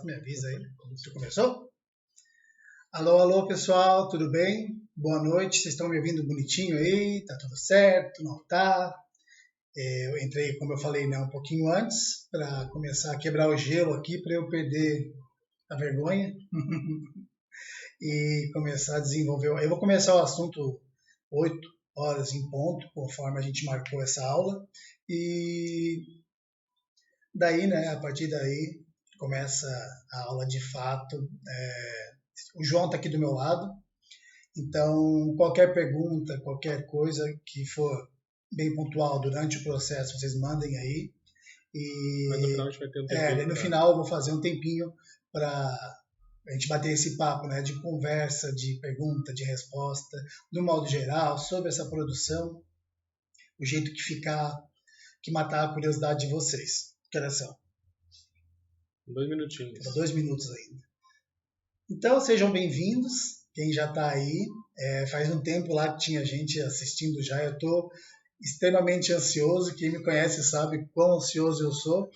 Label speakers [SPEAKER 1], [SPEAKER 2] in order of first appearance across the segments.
[SPEAKER 1] Me avisa aí. Você começou? Alô, alô, pessoal, tudo bem? Boa noite, vocês estão me ouvindo bonitinho aí? Tá tudo certo? Não tá? Eu entrei, como eu falei, né, um pouquinho antes para começar a quebrar o gelo aqui, para eu perder a vergonha e começar a desenvolver. Eu vou começar o assunto 8 horas em ponto, conforme a gente marcou essa aula. E daí, né, a partir daí, começa a aula de fato. O João está aqui do meu lado, então qualquer pergunta, qualquer coisa que for bem pontual durante o processo, vocês mandem aí.
[SPEAKER 2] Mas no final a gente vai ter um tempinho.
[SPEAKER 1] No final eu vou fazer um tempinho para a gente bater esse papo, né, de conversa, de pergunta, de resposta, do modo geral, sobre essa produção, o jeito que matar a curiosidade de vocês. Que horas são?
[SPEAKER 2] 2 minutinhos.
[SPEAKER 1] 2 minutos ainda. Então, sejam bem-vindos, quem já está aí. Faz um tempo lá que tinha gente assistindo já, eu estou extremamente ansioso, quem me conhece sabe quão ansioso eu sou.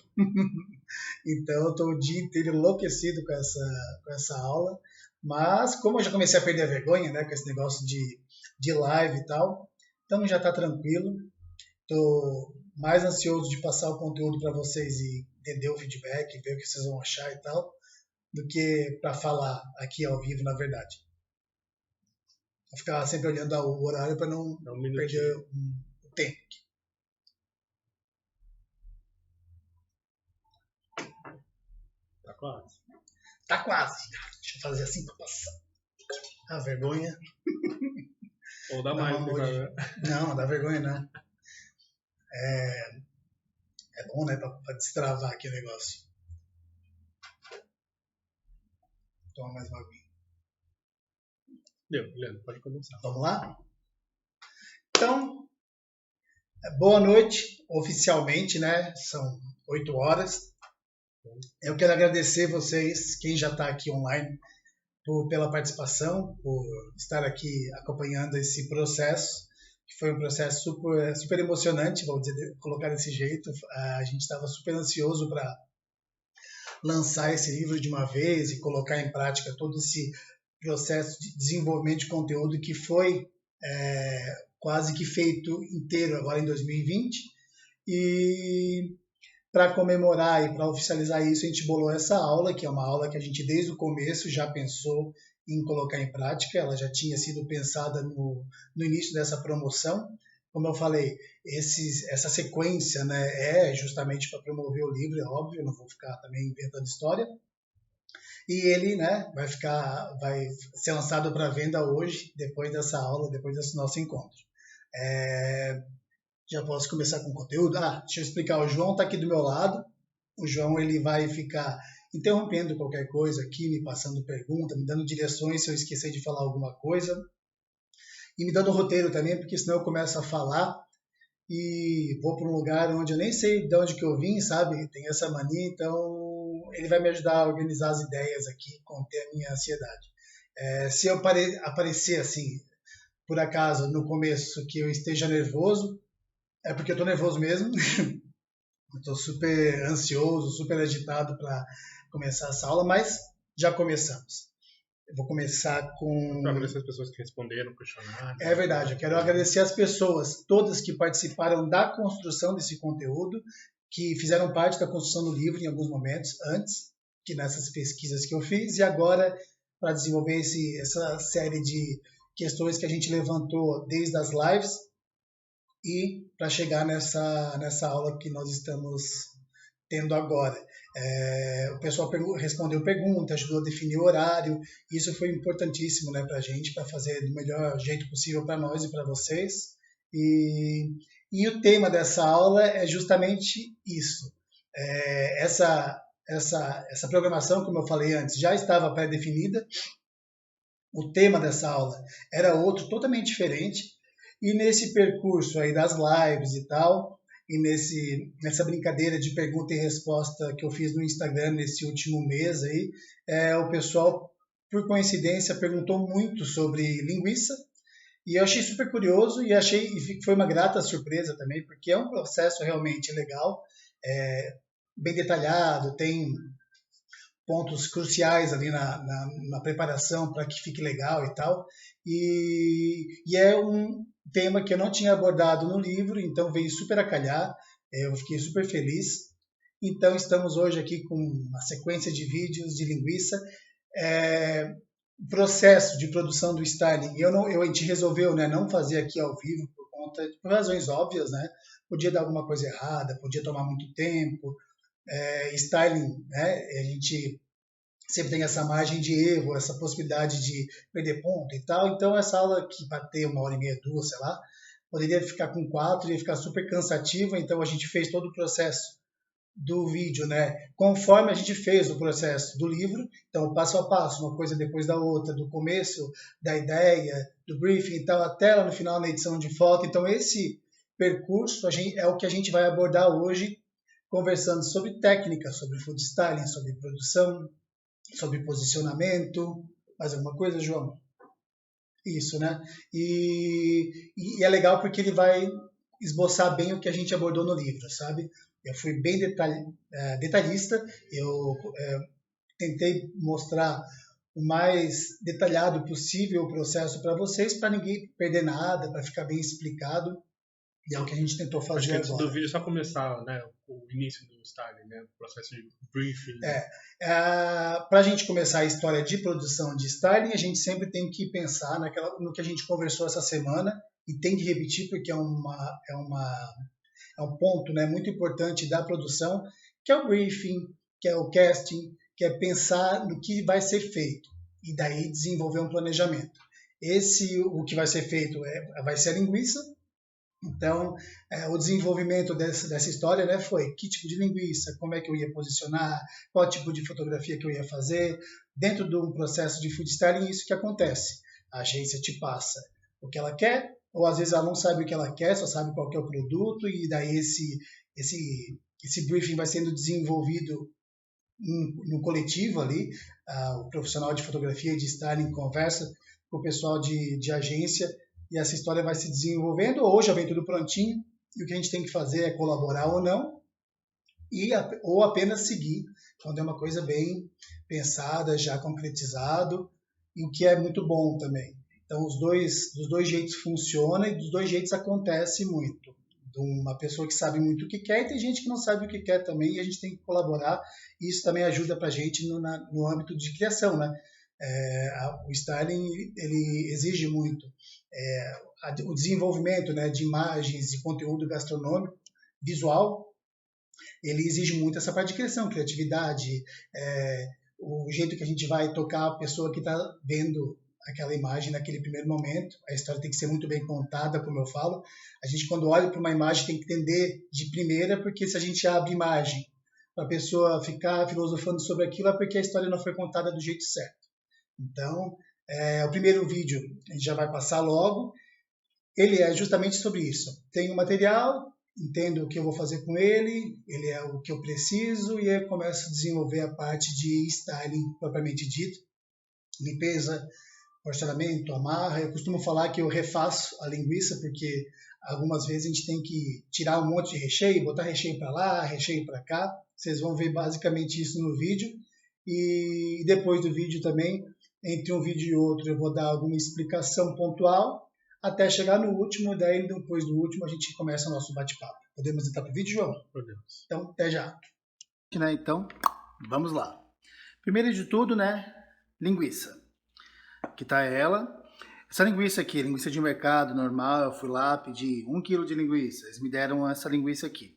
[SPEAKER 1] Então, eu estou o dia inteiro enlouquecido com essa aula, mas como eu já comecei a perder a vergonha, né, com esse negócio de live e tal, então já está tranquilo. Estou mais ansioso de passar o conteúdo para vocês e entender o feedback, ver o que vocês vão achar e tal, do que para falar aqui ao vivo, na verdade. Vou ficar sempre olhando o horário para não perder o tempo.
[SPEAKER 2] Tá quase.
[SPEAKER 1] Tá quase. Deixa eu fazer assim para passar a vergonha.
[SPEAKER 2] Ou dá mais.
[SPEAKER 1] Não dá vergonha não. É bom, né, para destravar aqui o negócio. Toma mais uma aguinha.
[SPEAKER 2] Deu, Leandro, pode começar.
[SPEAKER 1] Vamos lá? Então, boa noite, oficialmente, né? São 8 horas. Eu quero agradecer vocês, quem já está aqui online, pela participação, por estar aqui acompanhando esse processo, que foi um processo super emocionante, vou colocar desse jeito. A gente estava super ansioso para lançar esse livro de uma vez e colocar em prática todo esse processo de desenvolvimento de conteúdo que foi quase que feito inteiro agora em 2020. E para comemorar e para oficializar isso, a gente bolou essa aula, que é uma aula que a gente desde o começo já pensou em colocar em prática. Ela já tinha sido pensada no início dessa promoção. Como eu falei, essa sequência, né, é justamente para promover o livro, é óbvio, eu não vou ficar também inventando história. E ele, né, vai ser lançado para venda hoje, depois dessa aula, depois desse nosso encontro. Já posso começar com o conteúdo? Deixa eu explicar. O João está aqui do meu lado. O João ele vai ficar interrompendo qualquer coisa aqui, me passando pergunta, me dando direções se eu esquecer de falar alguma coisa. E me dando roteiro também, porque senão eu começo a falar e vou para um lugar onde eu nem sei de onde que eu vim, sabe? Tem essa mania, então ele vai me ajudar a organizar as ideias aqui, conter a minha ansiedade. Se eu aparecer assim, por acaso, no começo, que eu esteja nervoso, é porque eu estou nervoso mesmo. Estou super ansioso, super agitado para começar essa aula, mas já começamos. Eu vou começar com...
[SPEAKER 2] Para agradecer as pessoas que responderam o questionário.
[SPEAKER 1] É verdade, eu quero agradecer as pessoas, todas que participaram da construção desse conteúdo, que fizeram parte da construção do livro em alguns momentos, antes, que nessas pesquisas que eu fiz, e agora para desenvolver essa série de questões que a gente levantou desde as lives, e para chegar nessa aula que nós estamos tendo agora. O pessoal respondeu perguntas, ajudou a definir o horário, isso foi importantíssimo, né, para a gente, para fazer do melhor jeito possível para nós e para vocês. E o tema dessa aula é justamente isso. Essa programação, como eu falei antes, já estava pré-definida. O tema dessa aula era outro, totalmente diferente. E nesse percurso aí das lives e tal, e nessa brincadeira de pergunta e resposta que eu fiz no Instagram nesse último mês aí, o pessoal, por coincidência, perguntou muito sobre linguiça, e eu achei super curioso e foi uma grata surpresa também, porque é um processo realmente legal, bem detalhado, tem pontos cruciais ali na preparação para que fique legal e tal. E é um tema que eu não tinha abordado no livro, então veio super a calhar, eu fiquei super feliz. Então estamos hoje aqui com uma sequência de vídeos de linguiça. Processo de produção do styling, a gente resolveu, né, não fazer aqui ao vivo por razões óbvias, né? Podia dar alguma coisa errada, podia tomar muito tempo. Styling, né, a gente sempre tem essa margem de erro, essa possibilidade de perder ponto e tal. Então, essa aula que vai ter 1h30, 2, sei lá, poderia ficar com 4, ia ficar super cansativa. Então, a gente fez todo o processo do vídeo, né? Conforme a gente fez o processo do livro, então passo a passo, uma coisa depois da outra, do começo da ideia, do briefing e tal, até lá no final na edição de foto. Então, esse percurso é o que a gente vai abordar hoje, conversando sobre técnica, sobre food styling, sobre produção, sobre posicionamento. Mais alguma coisa, João? Isso, né? E é legal porque ele vai esboçar bem o que a gente abordou no livro, sabe? Eu fui bem detalhista, eu tentei mostrar o mais detalhado possível o processo para vocês, para ninguém perder nada, para ficar bem explicado. E é o que a gente tentou fazer
[SPEAKER 2] agora. Acho que antes
[SPEAKER 1] do
[SPEAKER 2] do vídeo só começar, né, o início do styling, né, o processo de briefing.
[SPEAKER 1] Para a gente começar a história de produção de styling, a gente sempre tem que pensar no que a gente conversou essa semana e tem que repetir porque é um ponto, né, muito importante da produção, que é o briefing, que é o casting, que é pensar no que vai ser feito e daí desenvolver um planejamento. O que vai ser feito vai ser a linguiça. Então, o desenvolvimento dessa história, né, foi que tipo de linguiça, como é que eu ia posicionar, qual tipo de fotografia que eu ia fazer. Dentro de um processo de food styling, isso que acontece. A agência te passa o que ela quer, ou às vezes ela não sabe o que ela quer, só sabe qual que é o produto, e daí esse briefing vai sendo desenvolvido no coletivo ali. O profissional de fotografia e de styling conversa com o pessoal de agência, e essa história vai se desenvolvendo, ou já vem tudo prontinho, e o que a gente tem que fazer é colaborar ou não, ou apenas seguir, quando é uma coisa bem pensada, já concretizado, e o que é muito bom também. Então, dos dois jeitos funciona e dos dois jeitos acontece muito. De uma pessoa que sabe muito o que quer e tem gente que não sabe o que quer também, e a gente tem que colaborar, e isso também ajuda para a gente no âmbito de criação, né? O styling ele exige muito o desenvolvimento, né, de imagens e conteúdo gastronômico, visual. Ele exige muito essa parte de criação, criatividade, o jeito que a gente vai tocar a pessoa que está vendo aquela imagem naquele primeiro momento. A história tem que ser muito bem contada, como eu falo. A gente, quando olha para uma imagem, tem que entender de primeira, porque se a gente abre imagem para a pessoa ficar filosofando sobre aquilo, é porque a história não foi contada do jeito certo. Então, o primeiro vídeo a gente já vai passar logo. Ele é justamente sobre isso. Tenho o material, entendo o que eu vou fazer com ele é o que eu preciso, e eu começo a desenvolver a parte de styling propriamente dito. Limpeza, porcionamento, amarra. Eu costumo falar que eu refaço a linguiça, porque algumas vezes a gente tem que tirar um monte de recheio, botar recheio para lá, recheio para cá. Vocês vão ver basicamente isso no vídeo. E depois do vídeo também, entre um vídeo e outro, eu vou dar alguma explicação pontual, até chegar no último, daí depois do último a gente começa o nosso bate-papo. Podemos entrar para o vídeo, João?
[SPEAKER 2] Podemos.
[SPEAKER 1] Então, até já.
[SPEAKER 3] Então, vamos lá. Primeiro de tudo, né, linguiça. Aqui tá ela. Essa linguiça aqui, linguiça de mercado normal, eu fui lá, pedi 1 kg de linguiça, eles me deram essa linguiça aqui.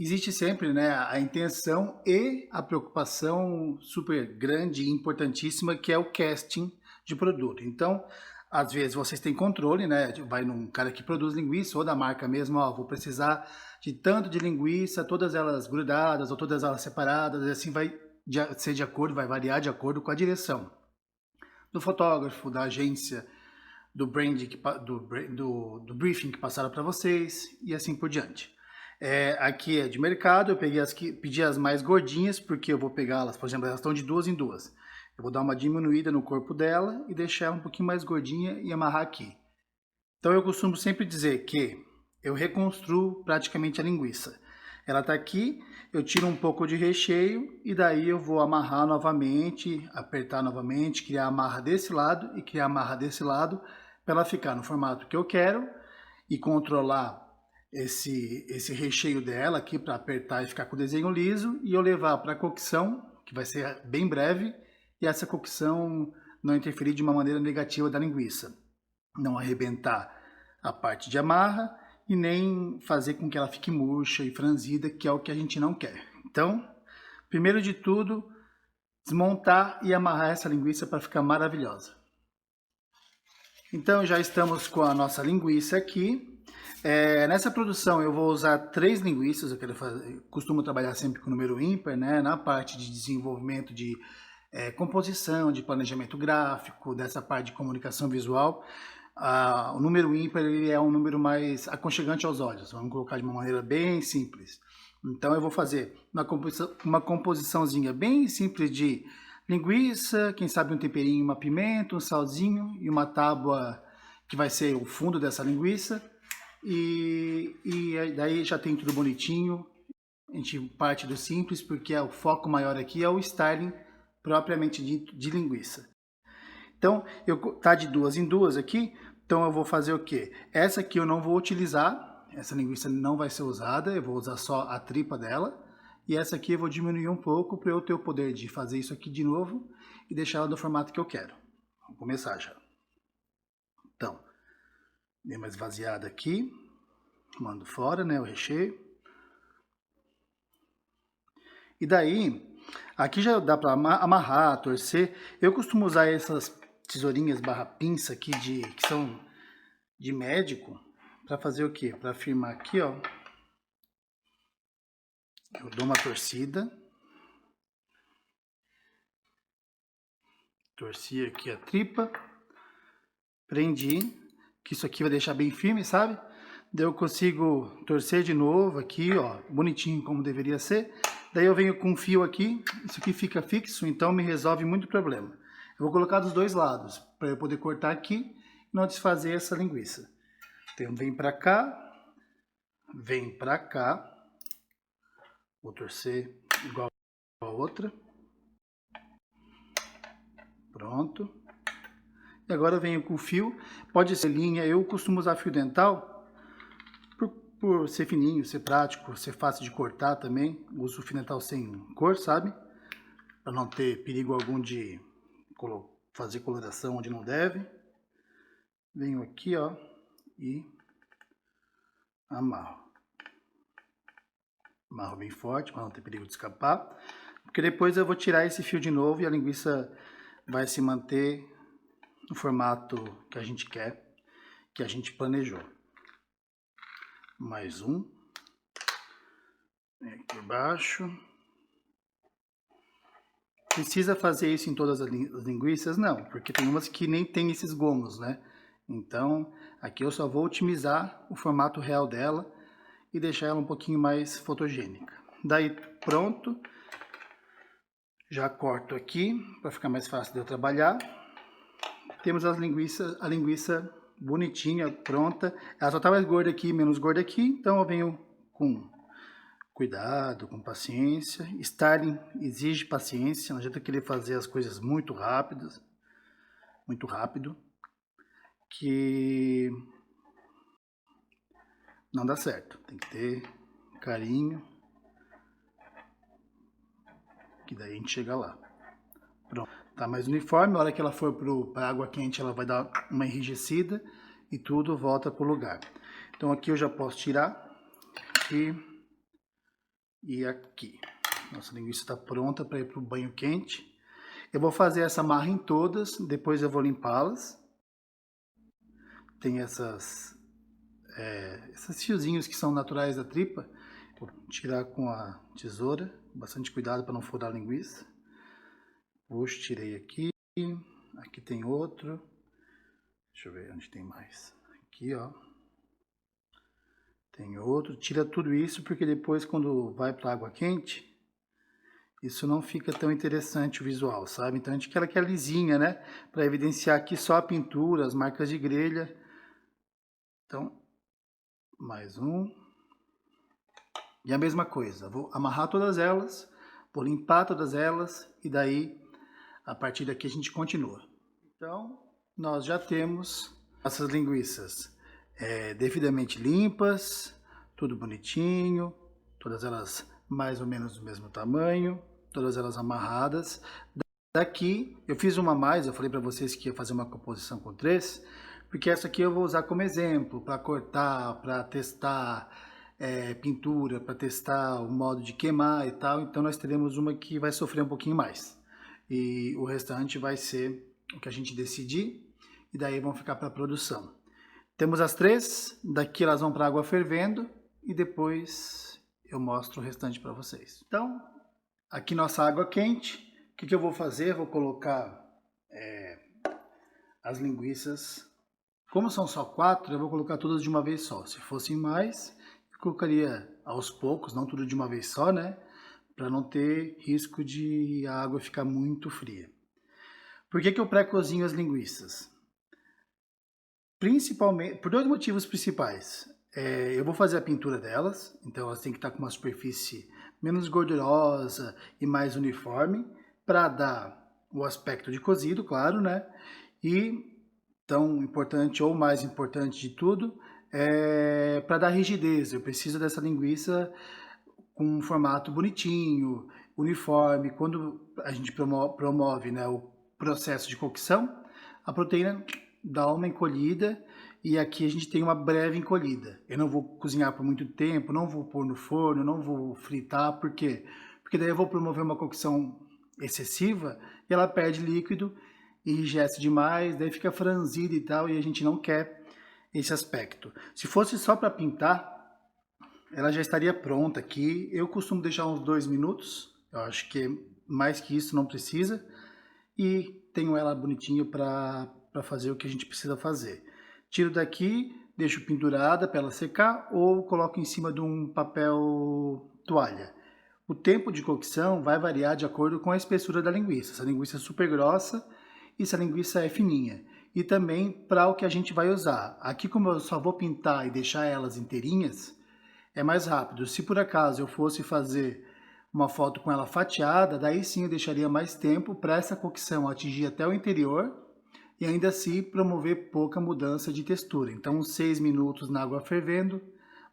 [SPEAKER 3] Existe sempre, né, a intenção e a preocupação super grande e importantíssima, que é o casting de produto. Então, às vezes vocês têm controle, né? Vai num cara que produz linguiça ou da marca mesmo, ó, vou precisar de tanto de linguiça, todas elas grudadas ou todas elas separadas, e assim vai ser de acordo, vai variar de acordo com a direção do fotógrafo, da agência, do brand, do briefing que passaram para vocês e assim por diante. Aqui é de mercado, eu pedi as mais gordinhas, porque eu vou pegá-las, por exemplo, elas estão de 2 em 2. Eu vou dar uma diminuída no corpo dela e deixar ela um pouquinho mais gordinha e amarrar aqui. Então eu costumo sempre dizer que eu reconstruo praticamente a linguiça. Ela tá aqui, eu tiro um pouco de recheio e daí eu vou amarrar novamente, apertar novamente, criar amarra desse lado e criar amarra desse lado para ela ficar no formato que eu quero e controlar esse recheio dela aqui para apertar e ficar com o desenho liso e eu levar para cocção, que vai ser bem breve, e essa cocção não interferir de uma maneira negativa da linguiça, não arrebentar a parte de amarra e nem fazer com que ela fique murcha e franzida, que é o que a gente não quer. Então, primeiro de tudo, desmontar e amarrar essa linguiça para ficar maravilhosa. Então já estamos com a nossa linguiça aqui. Nessa produção eu vou usar 3 linguiças, costumo trabalhar sempre com número ímpar, né? Na parte de desenvolvimento de composição, de planejamento gráfico, dessa parte de comunicação visual. O número ímpar ele é um número mais aconchegante aos olhos, vamos colocar de uma maneira bem simples. Então eu vou fazer uma composiçãozinha bem simples de linguiça, quem sabe um temperinho, uma pimenta, um salzinho e uma tábua que vai ser o fundo dessa linguiça. E daí já tem tudo bonitinho. A gente parte do simples porque o foco maior aqui é o styling propriamente dito de linguiça. Então, tá de 2 em 2 aqui, então eu vou fazer o quê? Essa aqui eu não vou utilizar, essa linguiça não vai ser usada, eu vou usar só a tripa dela. E essa aqui eu vou diminuir um pouco para eu ter o poder de fazer isso aqui de novo e deixar ela no formato que eu quero. Vamos começar já. Então, dei uma esvaziada aqui, mando fora, né, o recheio. E daí, aqui já dá para amarrar, torcer. Eu costumo usar essas tesourinhas barra pinça aqui que são de médico para fazer o quê? Para firmar aqui, ó. Eu dou uma torcida. Torci aqui a tripa. Prendi. Que isso aqui vai deixar bem firme, sabe? Daí eu consigo torcer de novo aqui, ó. Bonitinho como deveria ser. Daí eu venho com um fio aqui. Isso aqui fica fixo, então me resolve muito problema. Eu vou colocar dos dois lados, para eu poder cortar aqui e não desfazer essa linguiça. Então vem para cá. Vem para cá. Vou torcer igual a outra. Pronto. E agora eu venho com o fio. Pode ser linha. Eu costumo usar fio dental por ser fininho, ser prático, ser fácil de cortar também. Uso fio dental sem cor, sabe? Para não ter perigo algum de fazer coloração onde não deve. Venho aqui, ó, e amarro. Amarro bem forte para não ter perigo de escapar, porque depois eu vou tirar esse fio de novo e a linguiça vai se manter no formato que a gente quer, que a gente planejou. Mais um. Aqui embaixo. Precisa fazer isso em todas as linguiças? Não, porque tem umas que nem tem esses gomos, né? Então, aqui eu só vou otimizar o formato real dela e deixar ela um pouquinho mais fotogênica. Daí pronto, já corto aqui para ficar mais fácil de eu trabalhar. Temos a linguiça bonitinha, pronta. Ela só tá mais gorda aqui, menos gorda aqui, então eu venho com cuidado, com paciência. Styling exige paciência, não adianta querer fazer as coisas muito rápido, que não dá certo. Tem que ter carinho, que daí a gente chega lá. Pronto, tá mais uniforme. A hora que ela for para água quente, ela vai dar uma enrijecida e tudo volta pro lugar. Então aqui eu já posso tirar aqui e aqui. Nossa linguiça está pronta para ir para o banho quente. Eu vou fazer essa amarra em todas, depois eu vou limpá-las. Tem esses fiozinhos que são naturais da tripa. Vou tirar com a tesoura, bastante cuidado para não furar a linguiça. Puxa, tirei aqui. Aqui tem outro. Deixa eu ver onde tem mais. Aqui, ó. Tem outro. Tira tudo isso porque depois, quando vai para a água quente, isso não fica tão interessante o visual, sabe? Então a gente quer ela que é lisinha, né? Para evidenciar aqui só a pintura, as marcas de grelha. Então, mais um. E a mesma coisa, vou amarrar todas elas, vou limpar todas elas e daí, a partir daqui a gente continua. Então, nós já temos essas linguiças devidamente limpas, tudo bonitinho, todas elas mais ou menos do mesmo tamanho, todas elas amarradas. Daqui, eu fiz uma a mais, eu falei para vocês que ia fazer uma composição com 3, porque essa aqui eu vou usar como exemplo, para cortar, para testar pintura, para testar o modo de queimar e tal. Então nós teremos uma que vai sofrer um pouquinho mais. E o restante vai ser o que a gente decidir, e daí vão ficar para a produção. Temos as 3, daqui elas vão para a água fervendo, e depois eu mostro o restante para vocês. Então, aqui nossa água quente. O que eu vou fazer? Vou colocar as linguiças. Como são só 4, eu vou colocar todas de uma vez só. Se fossem mais, eu colocaria aos poucos, não tudo de uma vez só, né? Para não ter risco de a água ficar muito fria. Por que eu pré-cozinho as linguiças? Principalmente, por 2 motivos principais. Eu vou fazer a pintura delas, então elas têm que estar com uma superfície menos gordurosa e mais uniforme, para dar o aspecto de cozido, claro, né? E tão importante ou mais importante de tudo, para dar rigidez. Eu preciso dessa linguiça com um formato bonitinho, uniforme. Quando a gente promove, né, o processo de cocção, a proteína dá uma encolhida e aqui a gente tem uma breve encolhida. Eu não vou cozinhar por muito tempo, não vou pôr no forno, não vou fritar, por quê? Porque daí eu vou promover uma cocção excessiva e ela perde líquido, enrijece demais, daí fica franzida e tal, e a gente não quer esse aspecto. Se fosse só para pintar, ela já estaria pronta aqui. Eu costumo deixar uns 2 minutos, eu acho que mais que isso não precisa, e tenho ela bonitinho para fazer o que a gente precisa fazer. Tiro daqui, deixo pendurada para ela secar ou coloco em cima de um papel toalha. O tempo de cocção vai variar de acordo com a espessura da linguiça. Se a linguiça é super grossa e se a linguiça é fininha. E também para o que a gente vai usar. Aqui, como eu só vou pintar e deixar elas inteirinhas, é mais rápido. Se por acaso eu fosse fazer uma foto com ela fatiada, daí sim eu deixaria mais tempo para essa cocção atingir até o interior e ainda assim promover pouca mudança de textura. Então, uns 6 minutos na água fervendo,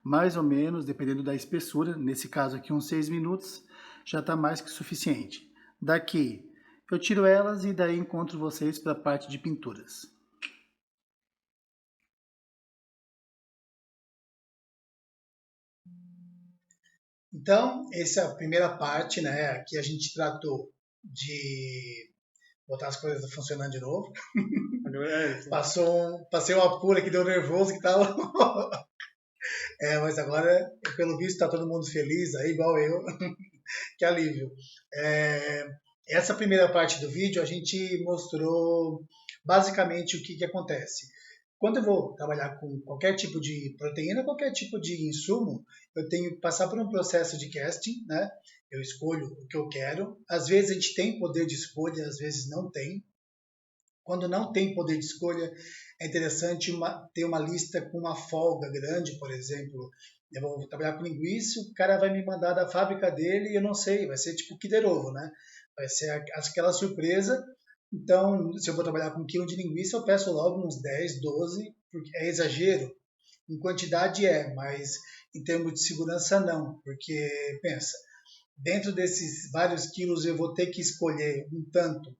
[SPEAKER 3] mais ou menos, dependendo da espessura. Nesse caso aqui, uns 6 minutos, já está mais que suficiente. Daqui, eu tiro elas e daí encontro vocês para a parte de pinturas.
[SPEAKER 1] Então, essa é a primeira parte, né? Aqui a gente tratou de botar as coisas funcionando de novo. Passei um apuro aqui, deu nervoso que tava. Mas agora, pelo visto, está todo mundo feliz, aí, igual eu. Que alívio. Essa primeira parte do vídeo a gente mostrou basicamente o que acontece. Quando eu vou trabalhar com qualquer tipo de proteína, qualquer tipo de insumo, eu tenho que passar por um processo de casting, né? Eu escolho o que eu quero. Às vezes a gente tem poder de escolha, às vezes não tem. Quando não tem poder de escolha, é interessante ter uma lista com uma folga grande, por exemplo. Eu vou trabalhar com linguiça, o cara vai me mandar da fábrica dele e eu não sei, vai ser tipo Kinder Ovo, né? Vai ser aquela surpresa. Então, se eu vou trabalhar com 1 quilo de linguiça, eu peço logo uns 10, 12, porque é exagero. Em quantidade mas em termos de segurança não, porque pensa, dentro desses vários quilos eu vou ter que escolher um tanto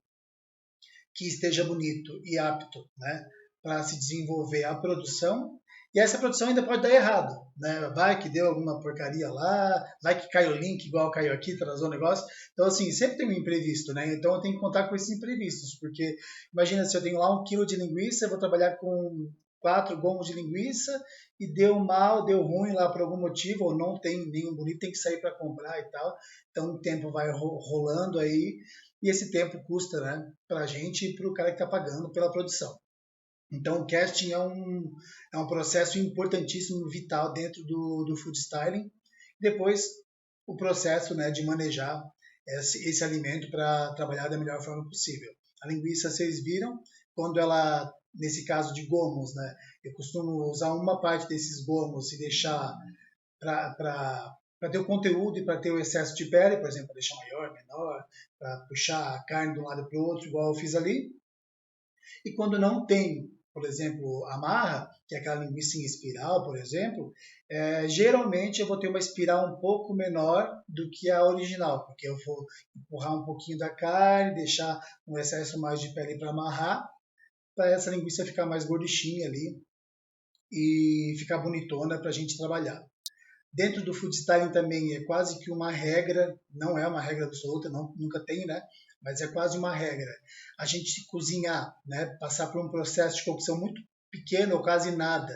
[SPEAKER 1] que esteja bonito e apto, né, para se desenvolver a produção. E essa produção ainda pode dar errado, né? Vai que deu alguma porcaria lá, vai que cai o link igual caiu aqui, atrasou o negócio. Então, assim, sempre tem um imprevisto, né? Então, eu tenho que contar com esses imprevistos, porque imagina se eu tenho lá 1 quilo de linguiça, eu vou trabalhar com 4 gomos de linguiça e deu mal, deu ruim lá por algum motivo, ou não tem nenhum bonito, tem que sair para comprar e tal. Então, o tempo vai rolando aí e esse tempo custa, né, para a gente e para o cara que está pagando pela produção. Então, o casting é um processo importantíssimo, vital dentro do food styling. Depois, o processo, né, de manejar esse alimento para trabalhar da melhor forma possível. A linguiça, vocês viram, quando ela, nesse caso de gomos, né, eu costumo usar uma parte desses gomos e deixar para para ter o conteúdo e para ter o excesso de pele, por exemplo, para deixar maior, menor, para puxar a carne de um lado para o outro, igual eu fiz ali. E quando não tem, por exemplo, amarra, que é aquela linguiça em espiral, por exemplo, geralmente eu vou ter uma espiral um pouco menor do que a original, porque eu vou empurrar um pouquinho da carne, deixar um excesso mais de pele para amarrar, para essa linguiça ficar mais gordichinha ali e ficar bonitona para a gente trabalhar. Dentro do food styling também é quase que uma regra, não é uma regra absoluta, nunca tem, né? Mas é quase uma regra. A gente cozinhar, né? Passar por um processo de cocção muito pequeno ou quase nada.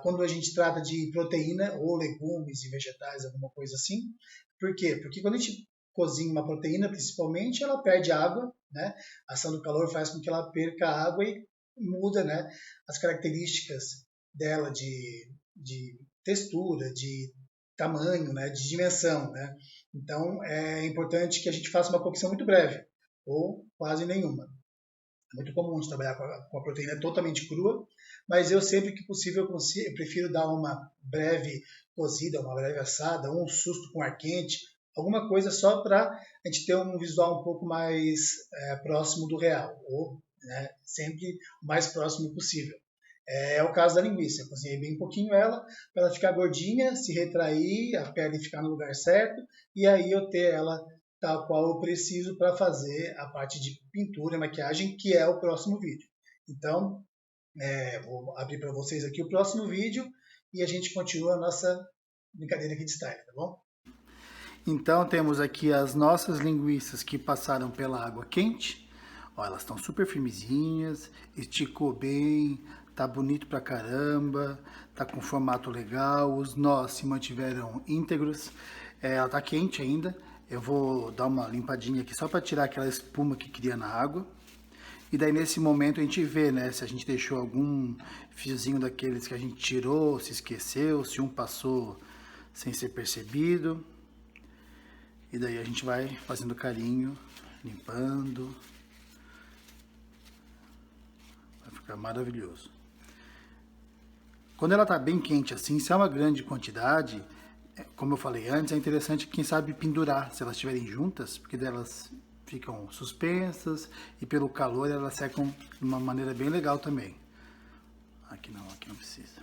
[SPEAKER 1] Quando a gente trata de proteína ou legumes e vegetais, alguma coisa assim. Por quê? Porque quando a gente cozinha uma proteína, principalmente, ela perde água, né? A ação do calor faz com que ela perca água e muda, né? As características dela de textura, de tamanho, né, de dimensão, né? Então é importante que a gente faça uma cocção muito breve ou quase nenhuma. É muito comum de trabalhar com a proteína totalmente crua, mas eu sempre que possível eu prefiro dar uma breve cozida, uma breve assada, um susto com ar quente, alguma coisa só para a gente ter um visual um pouco mais próximo do real, ou né, sempre o mais próximo possível. É o caso da linguiça. Eu cozinhei bem pouquinho ela, para ela ficar gordinha, se retrair, a pele ficar no lugar certo, e aí eu ter ela tal qual eu preciso para fazer a parte de pintura e maquiagem, que é o próximo vídeo. Então, vou abrir para vocês aqui o próximo vídeo e a gente continua a nossa brincadeira aqui de style, tá bom?
[SPEAKER 3] Então temos aqui as nossas linguiças que passaram pela água quente. Ó, elas estão super firmezinhas, esticou bem, tá bonito pra caramba, tá com formato legal, os nós se mantiveram íntegros. Ela tá quente ainda, eu vou dar uma limpadinha aqui só para tirar aquela espuma que cria na água. E daí nesse momento a gente vê, né, se a gente deixou algum fiozinho daqueles que a gente tirou, se esqueceu, se um passou sem ser percebido. E daí a gente vai fazendo carinho, limpando. Vai ficar maravilhoso. Quando ela está bem quente assim, se é uma grande quantidade, como eu falei antes, é interessante quem sabe pendurar, se elas estiverem juntas, porque delas ficam suspensas e pelo calor elas secam de uma maneira bem legal também. Aqui não precisa.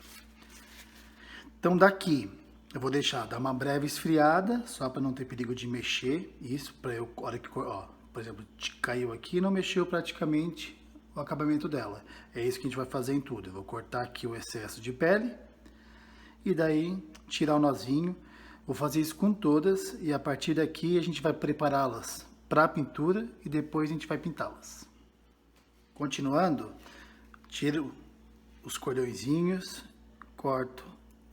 [SPEAKER 3] Então daqui eu vou deixar dar uma breve esfriada, só para não ter perigo de mexer. Isso, para eu, a hora que, ó, por exemplo, caiu aqui, não mexeu praticamente o acabamento dela. É isso que a gente vai fazer em tudo. Eu vou cortar aqui o excesso de pele e daí tirar o nozinho. Vou fazer isso com todas e a partir daqui a gente vai prepará-las para a pintura e depois a gente vai pintá-las. Continuando, tiro os cordõezinhos, corto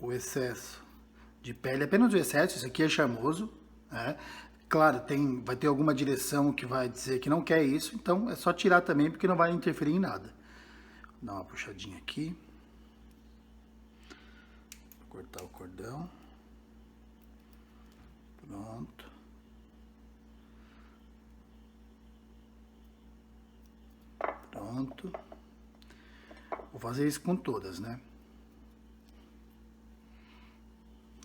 [SPEAKER 3] o excesso de pele, apenas o excesso, isso aqui é charmoso, né? Claro, vai ter alguma direção que vai dizer que não quer isso, então é só tirar também, porque não vai interferir em nada. Vou dar uma puxadinha aqui. Vou cortar o cordão. Pronto. Pronto. Vou fazer isso com todas, né?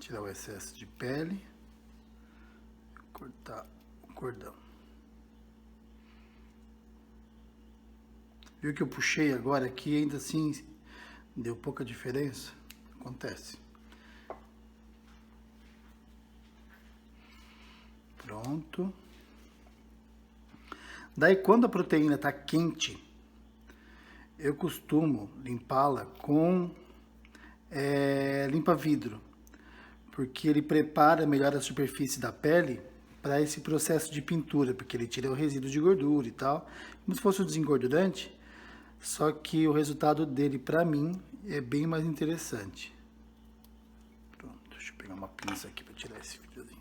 [SPEAKER 3] Tirar o excesso de pele, cortar o cordão. Viu que eu puxei agora aqui, ainda assim deu pouca diferença? Acontece. Pronto. Daí quando a proteína está quente, eu costumo limpá-la com limpa-vidro, porque ele prepara melhor a superfície da pele para esse processo de pintura, porque ele tira o resíduo de gordura e tal, como se fosse um desengordurante, só que o resultado dele para mim é bem mais interessante. Pronto, deixa eu pegar uma pinça aqui para tirar esse fiozinho.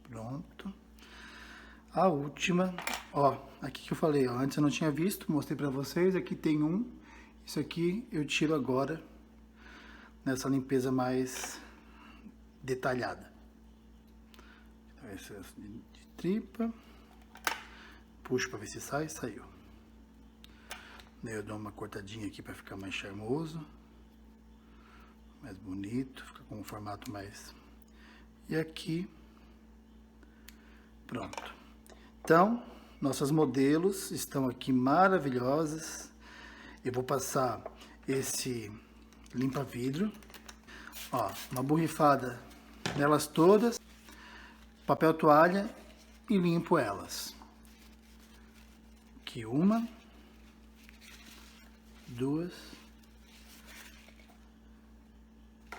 [SPEAKER 3] Pronto. A última, ó, aqui que eu falei, ó, antes eu não tinha visto, mostrei para vocês, aqui tem um. Isso aqui eu tiro agora, nessa limpeza mais detalhada. Excesso de tripa. Puxo para ver se sai, saiu. Daí eu dou uma cortadinha aqui para ficar mais charmoso, mais bonito, fica com um formato mais... E aqui, pronto. Então, nossas modelos estão aqui maravilhosas. Eu vou passar esse limpa-vidro, ó, uma borrifada nelas todas, papel toalha e limpo elas. Aqui uma, duas,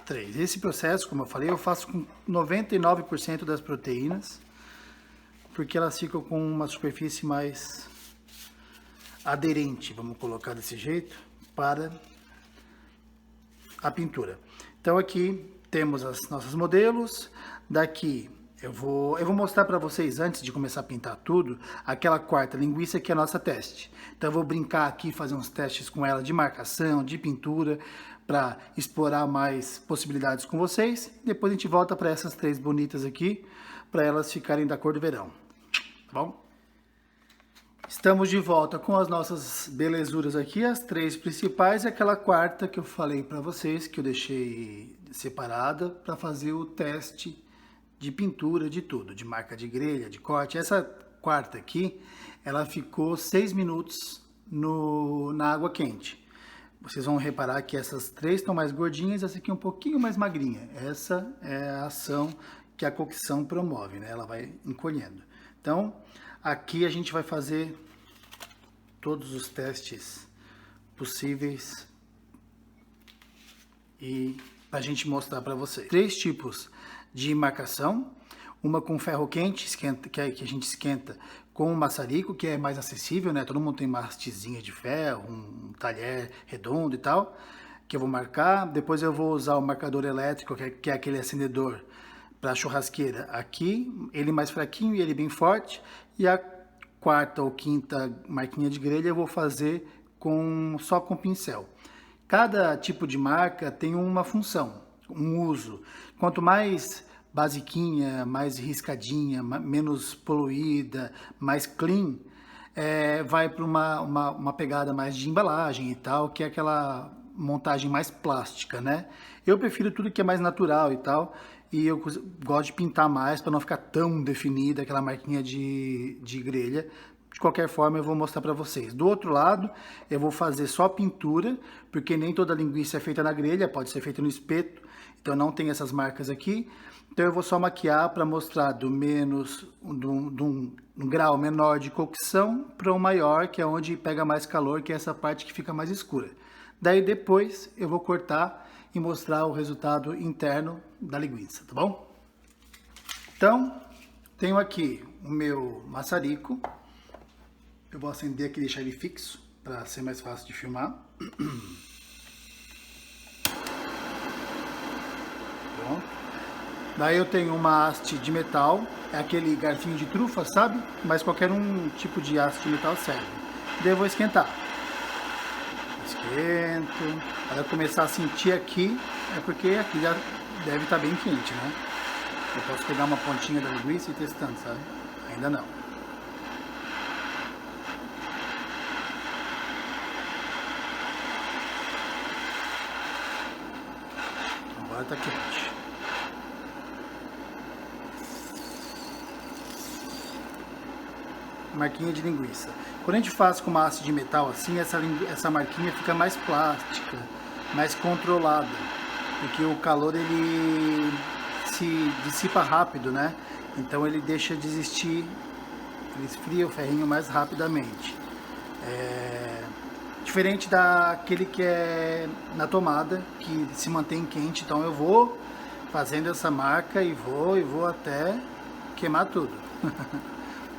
[SPEAKER 3] três. Esse processo, como eu falei, eu faço com 99% das proteínas, porque elas ficam com uma superfície mais aderente, vamos colocar desse jeito, para a pintura. Então aqui temos as nossas modelos. Daqui eu vou mostrar para vocês, antes de começar a pintar tudo, aquela quarta linguiça que é a nossa teste. Então eu vou brincar aqui, fazer uns testes com ela de marcação, de pintura, para explorar mais possibilidades com vocês. Depois a gente volta para essas três bonitas aqui, para elas ficarem da cor do verão. Tá bom? Estamos de volta com as nossas belezuras aqui, as três principais e aquela quarta que eu falei para vocês, que eu deixei separada para fazer o teste de pintura de tudo, de marca de grelha, de corte. Essa quarta aqui, ela ficou 6 minutos na água quente. Vocês vão reparar que essas três estão mais gordinhas, essa aqui é um pouquinho mais magrinha. Essa é a ação que a cocção promove, né? Ela vai encolhendo. Então, aqui a gente vai fazer todos os testes possíveis e a gente mostrar para vocês. 3 tipos de marcação, uma com ferro quente, que a gente esquenta com o maçarico, que é mais acessível, né? Todo mundo tem uma hastezinha de ferro, um talher redondo e tal, que eu vou marcar. Depois eu vou usar o marcador elétrico, que é aquele acendedor para churrasqueira aqui, ele mais fraquinho e ele bem forte. E a quarta ou quinta marquinha de grelha eu vou fazer só com pincel. Cada tipo de marca tem uma função, um uso. Quanto mais basiquinha, mais riscadinha, menos poluída, mais clean, vai para uma pegada mais de embalagem e tal, que é aquela montagem mais plástica, né? Eu prefiro tudo que é mais natural e tal, e eu gosto de pintar mais para não ficar tão definida aquela marquinha de grelha. De qualquer forma, eu vou mostrar para vocês. Do outro lado, eu vou fazer só pintura, porque nem toda linguiça é feita na grelha, pode ser feita no espeto, então não tem essas marcas aqui. Então eu vou só maquiar para mostrar de um grau menor de cocção para um maior, que é onde pega mais calor, que é essa parte que fica mais escura. Daí depois eu vou cortar e mostrar o resultado interno da linguiça, tá bom? Então, tenho aqui o meu maçarico. Eu vou acender aqui e deixar ele fixo, para ser mais fácil de filmar. Pronto. Daí eu tenho uma haste de metal, é aquele garfinho de trufa, sabe? Mas qualquer tipo de haste de metal serve. Daí eu vou esquentar. Esquento. Para começar a sentir aqui, é porque aqui já deve estar bem quente, né? Eu posso pegar uma pontinha da linguiça e ir testando, sabe? Ainda não. Agora tá quente. Marquinha de linguiça. Quando a gente faz com uma haste de metal assim, essa marquinha fica mais plástica, mais controlada, porque o calor ele se dissipa rápido, né? Então ele deixa de existir, ele esfria o ferrinho mais rapidamente. Diferente daquele que é na tomada, que se mantém quente. Então eu vou fazendo essa marca e vou até queimar tudo.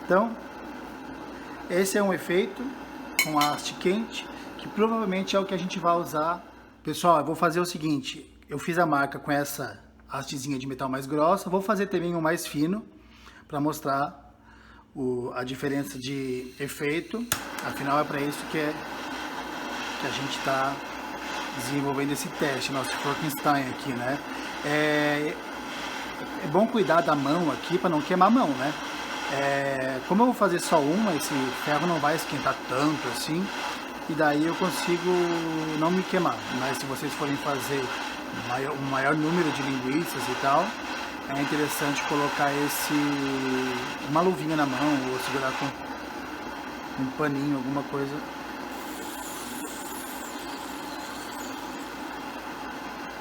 [SPEAKER 3] Então, esse é um efeito com a haste quente, que provavelmente é o que a gente vai usar. Pessoal, eu vou fazer o seguinte, eu fiz a marca com essa hastezinha de metal mais grossa, vou fazer também um mais fino, para mostrar a diferença de efeito. Afinal, é para isso que a gente está desenvolvendo esse teste, nosso Frankenstein aqui, né? É bom cuidar da mão aqui, para não queimar a mão, né? Como eu vou fazer só uma, esse ferro não vai esquentar tanto assim, e daí eu consigo não me queimar. Mas se vocês forem fazer um maior número de linguiças e tal, é interessante colocar uma luvinha na mão ou segurar com um paninho, alguma coisa.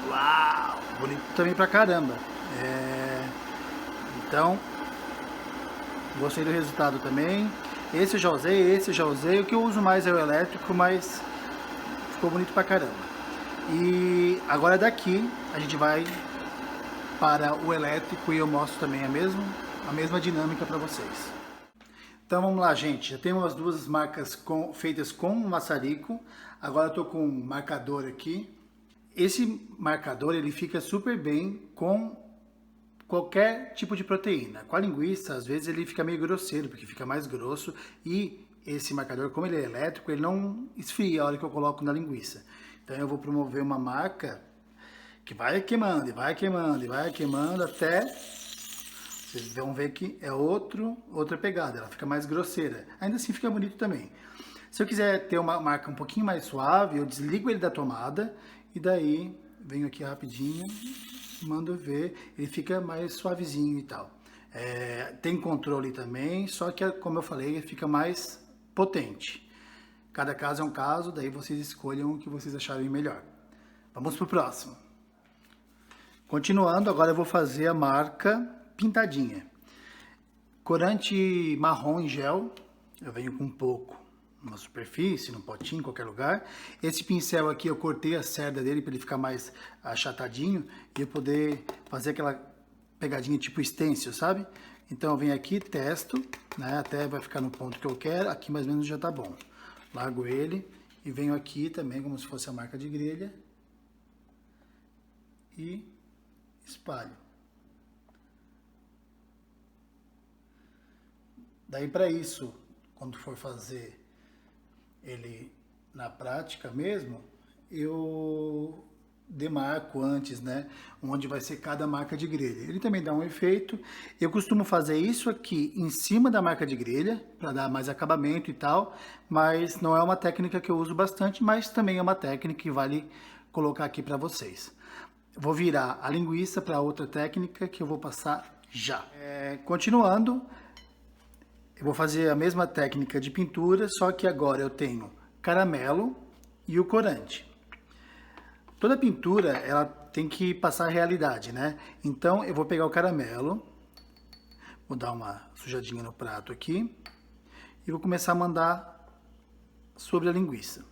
[SPEAKER 3] Uau! Bonito também pra caramba. Então, gostei do resultado também. Esse eu já usei. O que eu uso mais é o elétrico, mas ficou bonito pra caramba. E agora daqui a gente vai para o elétrico e eu mostro também a mesma dinâmica para vocês. Então vamos lá, gente. Já temos as duas marcas feitas com maçarico. Agora eu tô com um marcador aqui. Esse marcador ele fica super bem com qualquer tipo de proteína. Com a linguiça, às vezes ele fica meio grosseiro, porque fica mais grosso. E esse marcador, como ele é elétrico, ele não esfria a hora que eu coloco na linguiça. Então eu vou promover uma marca que vai queimando, e vai queimando, e vai queimando até... Vocês vão ver que é outra pegada, ela fica mais grosseira. Ainda assim fica bonito também. Se eu quiser ter uma marca um pouquinho mais suave, eu desligo ele da tomada e daí venho aqui rapidinho, mando ver, ele fica mais suavezinho e tal. Tem controle também, só que como eu falei, ele fica mais potente. Cada caso é um caso, daí vocês escolham o que vocês acharem melhor. Vamos pro próximo. Continuando, agora eu vou fazer a marca pintadinha. Corante marrom em gel, eu venho com um pouco numa superfície, num potinho, em qualquer lugar. Esse pincel aqui eu cortei a cerda dele para ele ficar mais achatadinho e eu poder fazer aquela pegadinha tipo stencil, sabe? Então eu venho aqui, testo, né? Até vai ficar no ponto que eu quero, aqui mais ou menos já tá bom. Largo ele e venho aqui também como se fosse a marca de grelha e espalho. Daí para isso, quando for fazer ele na prática mesmo, eu demarco antes, né, onde vai ser cada marca de grelha. Ele também dá um efeito. Eu costumo fazer isso aqui em cima da marca de grelha, para dar mais acabamento e tal, mas não é uma técnica que eu uso bastante, mas também é uma técnica que vale colocar aqui para vocês. Vou virar a linguiça para outra técnica que eu vou passar já. Continuando, eu vou fazer a mesma técnica de pintura, só que agora eu tenho caramelo e o corante. Toda pintura, ela tem que passar a realidade, né? Então, eu vou pegar o caramelo, vou dar uma sujadinha no prato aqui, e vou começar a mandar sobre a linguiça.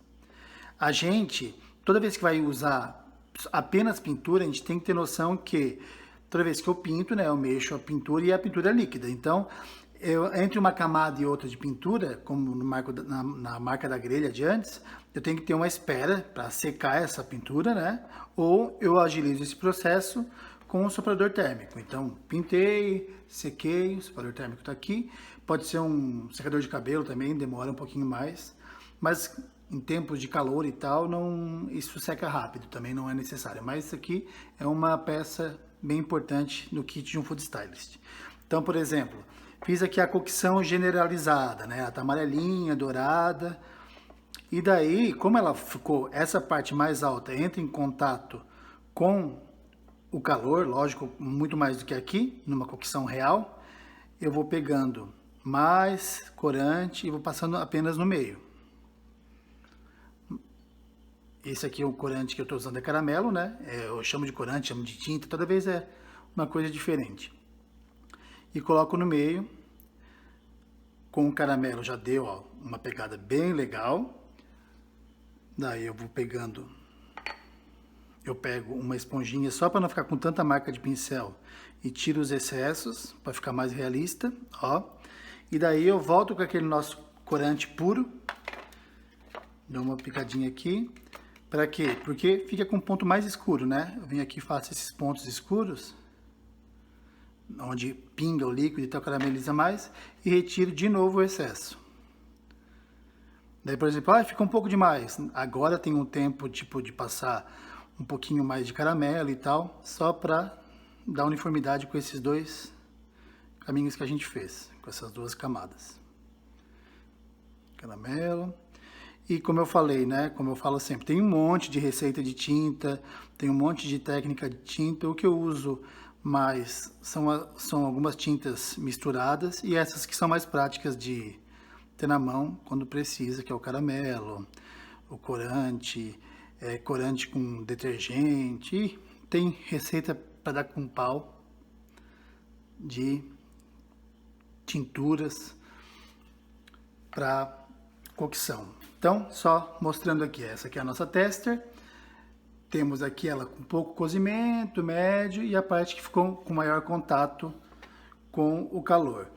[SPEAKER 3] A gente, toda vez que vai usar apenas pintura, a gente tem que ter noção que toda vez que eu pinto, né, eu mexo a pintura e a pintura é líquida. Então, entre uma camada e outra de pintura, como na marca da grelha de antes, eu tenho que ter uma espera para secar essa pintura, né? Ou eu agilizo esse processo com o soprador térmico. Então, pintei, sequei, o soprador térmico está aqui. Pode ser um secador de cabelo também, demora um pouquinho mais. Mas em tempos de calor e tal, isso seca rápido, também não é necessário. Mas isso aqui é uma peça bem importante no kit de um food stylist. Então, por exemplo, fiz aqui a cocção generalizada, né? Ela tá amarelinha, dourada. E daí, como ela ficou, essa parte mais alta entra em contato com o calor, lógico, muito mais do que aqui, numa cocção real, eu vou pegando mais corante e vou passando apenas no meio. Esse aqui é o corante que eu estou usando, é caramelo, né? Eu chamo de corante, chamo de tinta, toda vez é uma coisa diferente. E coloco no meio. Com o caramelo já deu, ó, uma pegada bem legal. Daí eu vou pegando, eu pego uma esponjinha só para não ficar com tanta marca de pincel e tiro os excessos para ficar mais realista, ó. E daí eu volto com aquele nosso corante puro, dou uma picadinha aqui. Para quê? Porque fica com um ponto mais escuro, né? Eu venho aqui e faço esses pontos escuros, onde pinga o líquido e tal, carameliza mais, e retiro de novo o excesso. Daí, por exemplo, fica um pouco demais. Agora tem um tempo tipo de passar um pouquinho mais de caramelo e tal, só para dar uniformidade com esses dois caminhos que a gente fez, com essas duas camadas. Caramelo. E como eu falei, né? Como eu falo sempre, tem um monte de receita de tinta, tem um monte de técnica de tinta. O que eu uso mais são algumas tintas misturadas e essas que são mais práticas de ter na mão quando precisa, que é o caramelo, o corante, corante com detergente. E tem receita para dar com pau de tinturas para cocção. Então, só mostrando aqui, essa aqui é a nossa tester. Temos aqui ela com pouco cozimento, médio, e a parte que ficou com maior contato com o calor.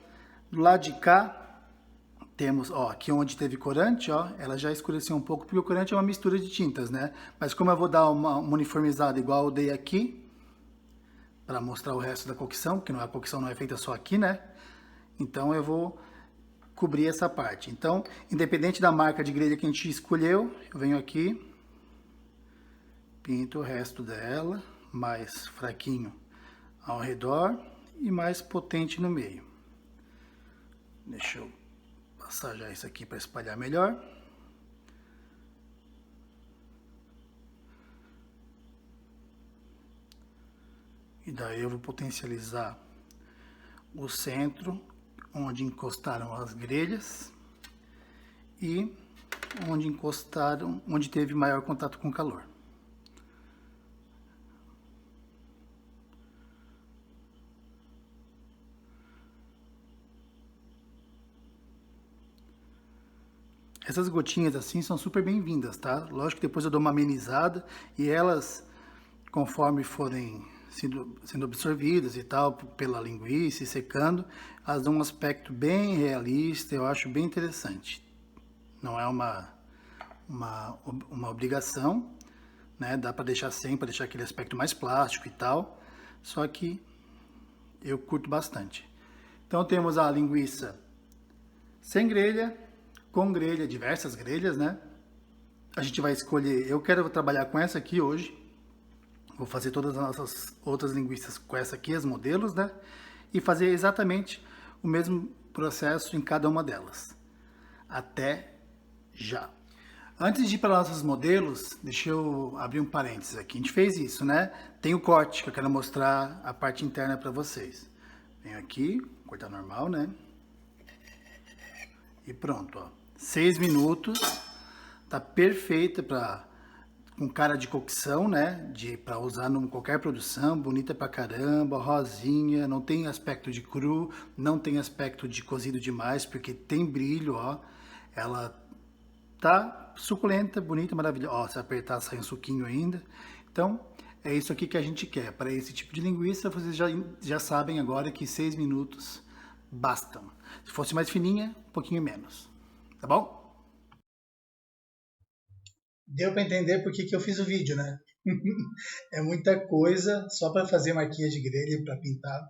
[SPEAKER 3] Do lado de cá, temos, ó, aqui onde teve corante, ó, ela já escureceu um pouco, porque o corante é uma mistura de tintas, né? Mas como eu vou dar uma uniformizada igual eu dei aqui, para mostrar o resto da cocção, porque a cocção não é feita só aqui, né? Então eu vou cobrir essa parte. Então, independente da marca de grelha que a gente escolheu, eu venho aqui, pinto o resto dela, mais fraquinho ao redor e mais potente no meio. Deixa eu passar já isso aqui para espalhar melhor. E daí eu vou potencializar o centro, onde encostaram as grelhas e onde teve maior contato com o calor. Essas gotinhas assim são super bem-vindas, tá? Lógico que depois eu dou uma amenizada e elas, conforme forem sendo absorvidas e tal, pela linguiça e secando, elas dão um aspecto bem realista, eu acho bem interessante. Não é uma obrigação, né? Dá para deixar sem, para deixar aquele aspecto mais plástico e tal, só que eu curto bastante. Então temos a linguiça sem grelha, com grelha, diversas grelhas, né? A gente vai escolher, eu quero trabalhar com essa aqui hoje. Vou fazer todas as nossas outras linguiças com essa aqui, as modelos, né? E fazer exatamente o mesmo processo em cada uma delas. Até já! Antes de ir para nossos modelos, deixa eu abrir um parênteses aqui. A gente fez isso, né? Tem o corte, que eu quero mostrar a parte interna para vocês. Venho aqui, cortar normal, né? E pronto, ó. 6 minutos. Tá perfeita com cara de cocção, né? Para usar em qualquer produção, bonita pra caramba, rosinha, não tem aspecto de cru, não tem aspecto de cozido demais, porque tem brilho, ó. Ela tá suculenta, bonita, maravilhosa. Ó, se apertar sai um suquinho ainda. Então, é isso aqui que a gente quer. Para esse tipo de linguiça, vocês já sabem agora que 6 minutos bastam. Se fosse mais fininha, um pouquinho menos. Tá bom?
[SPEAKER 1] Deu para entender por que eu fiz o vídeo, né? É muita coisa só para fazer marquinha de grelha, para pintar,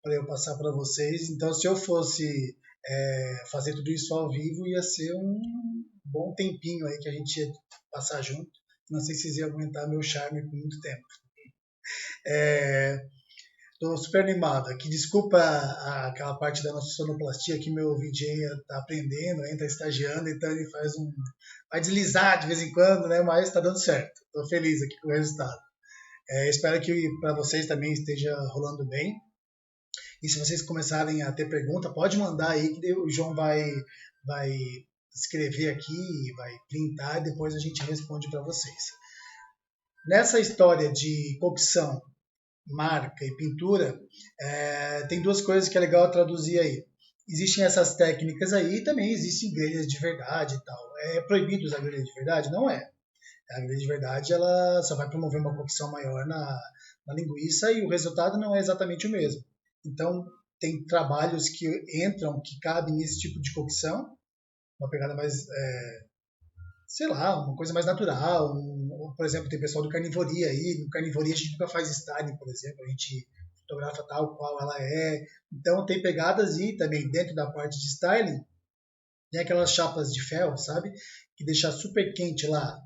[SPEAKER 1] para eu passar para vocês. Então, se eu fosse fazer tudo isso ao vivo, ia ser um bom tempinho aí que a gente ia passar junto. Não sei se vocês iam aguentar meu charme por muito tempo. Estou super animado. Aqui, desculpa aquela parte da nossa sonoplastia que meu VJ está aprendendo, está estagiando, então ele vai deslizar de vez em quando, né? Mas está dando certo. Estou feliz aqui com o resultado. Espero que para vocês também esteja rolando bem. E se vocês começarem a ter pergunta, pode mandar aí que o João vai escrever aqui, vai printar e depois a gente responde para vocês. Nessa história de cocção, marca e pintura, tem duas coisas que é legal traduzir aí. Existem essas técnicas aí e também existem grelhas de verdade e tal. É proibido usar grelha de verdade? Não é. A grelha de verdade ela só vai promover uma cocção maior na linguiça e o resultado não é exatamente o mesmo. Então, tem trabalhos que cabem nesse tipo de cocção, uma pegada mais, sei lá, uma coisa mais natural. Por exemplo, tem pessoal do Carnivoria aí. No Carnivoria a gente nunca faz styling, por exemplo. A gente fotografa tal qual ela é. Então tem pegadas e também dentro da parte de styling tem aquelas chapas de ferro, sabe? Que deixar super quente lá,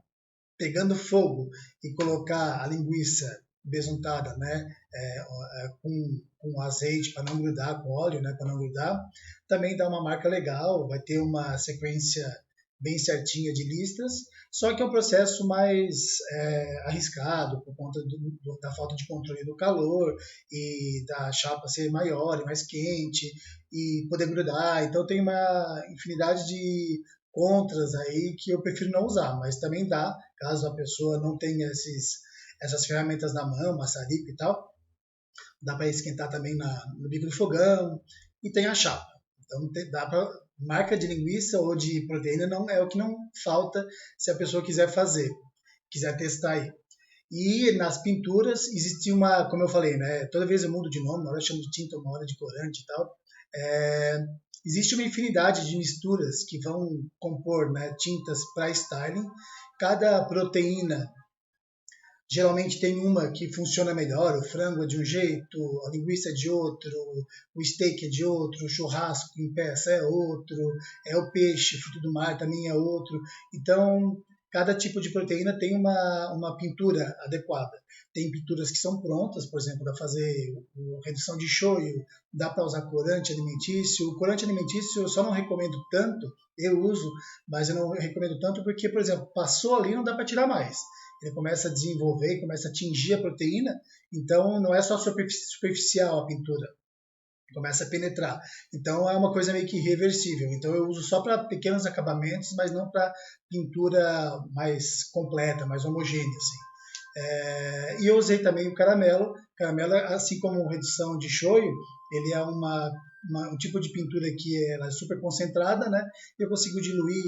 [SPEAKER 1] pegando fogo e colocar a linguiça besuntada, né? Com azeite para não grudar, com óleo, né? Para não grudar. Também dá uma marca legal, vai ter uma sequência bem certinha de listras, só que é um processo mais arriscado por conta da falta de controle do calor e da chapa ser maior e mais quente e poder grudar. Então tem uma infinidade de contras aí que eu prefiro não usar, mas também dá, caso a pessoa não tenha essas ferramentas na mão, maçarico e tal, dá para esquentar também no bico do fogão e tem a chapa. Então dá para marca de linguiça ou de proteína não é o que não falta se a pessoa quiser fazer, quiser testar aí. E nas pinturas existe uma, como eu falei, né? Toda vez eu mudo de nome, uma hora eu chamo de tinta, uma hora de corante e tal. Existe uma infinidade de misturas que vão compor, né, tintas para styling. Cada proteína geralmente tem uma que funciona melhor, o frango é de um jeito, a linguiça é de outro, o steak é de outro, o churrasco em peça é outro, o peixe, fruto do mar também é outro. Então, cada tipo de proteína tem uma pintura adequada. Tem pinturas que são prontas, por exemplo, para fazer redução de shoyu, dá para usar corante alimentício. O corante alimentício eu só não recomendo tanto, eu uso, mas eu não recomendo tanto porque, por exemplo, passou ali não dá para tirar mais. Ele começa a desenvolver, começa a atingir a proteína, então não é só superficial a pintura, começa a penetrar. Então é uma coisa meio que irreversível. Então eu uso só para pequenos acabamentos, mas não para pintura mais completa, mais homogênea, assim. E eu usei também o caramelo. O caramelo, assim como redução de shoyu, ele é um tipo de pintura que ela é super concentrada, né? Eu consigo diluir,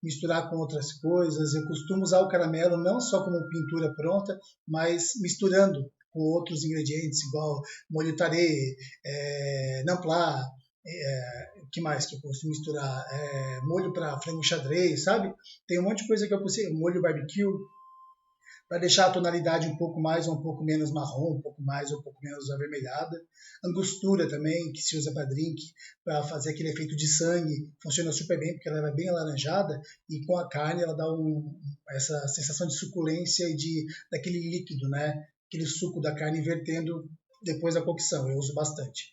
[SPEAKER 1] misturar com outras coisas. Eu costumo usar o caramelo não só como pintura pronta, mas misturando com outros ingredientes, igual molho tarê, namplá, o que mais que eu posso misturar? Molho para frango xadrez, sabe? Tem um monte de coisa que eu consigo, molho barbecue, para deixar a tonalidade um pouco mais ou um pouco menos marrom, um pouco mais ou um pouco menos avermelhada. Angostura também, que se usa para drink, para fazer aquele efeito de sangue, funciona super bem, porque ela é bem alaranjada, e com a carne ela dá essa sensação de suculência e daquele líquido, né? Aquele suco da carne vertendo depois da cocção, eu uso bastante.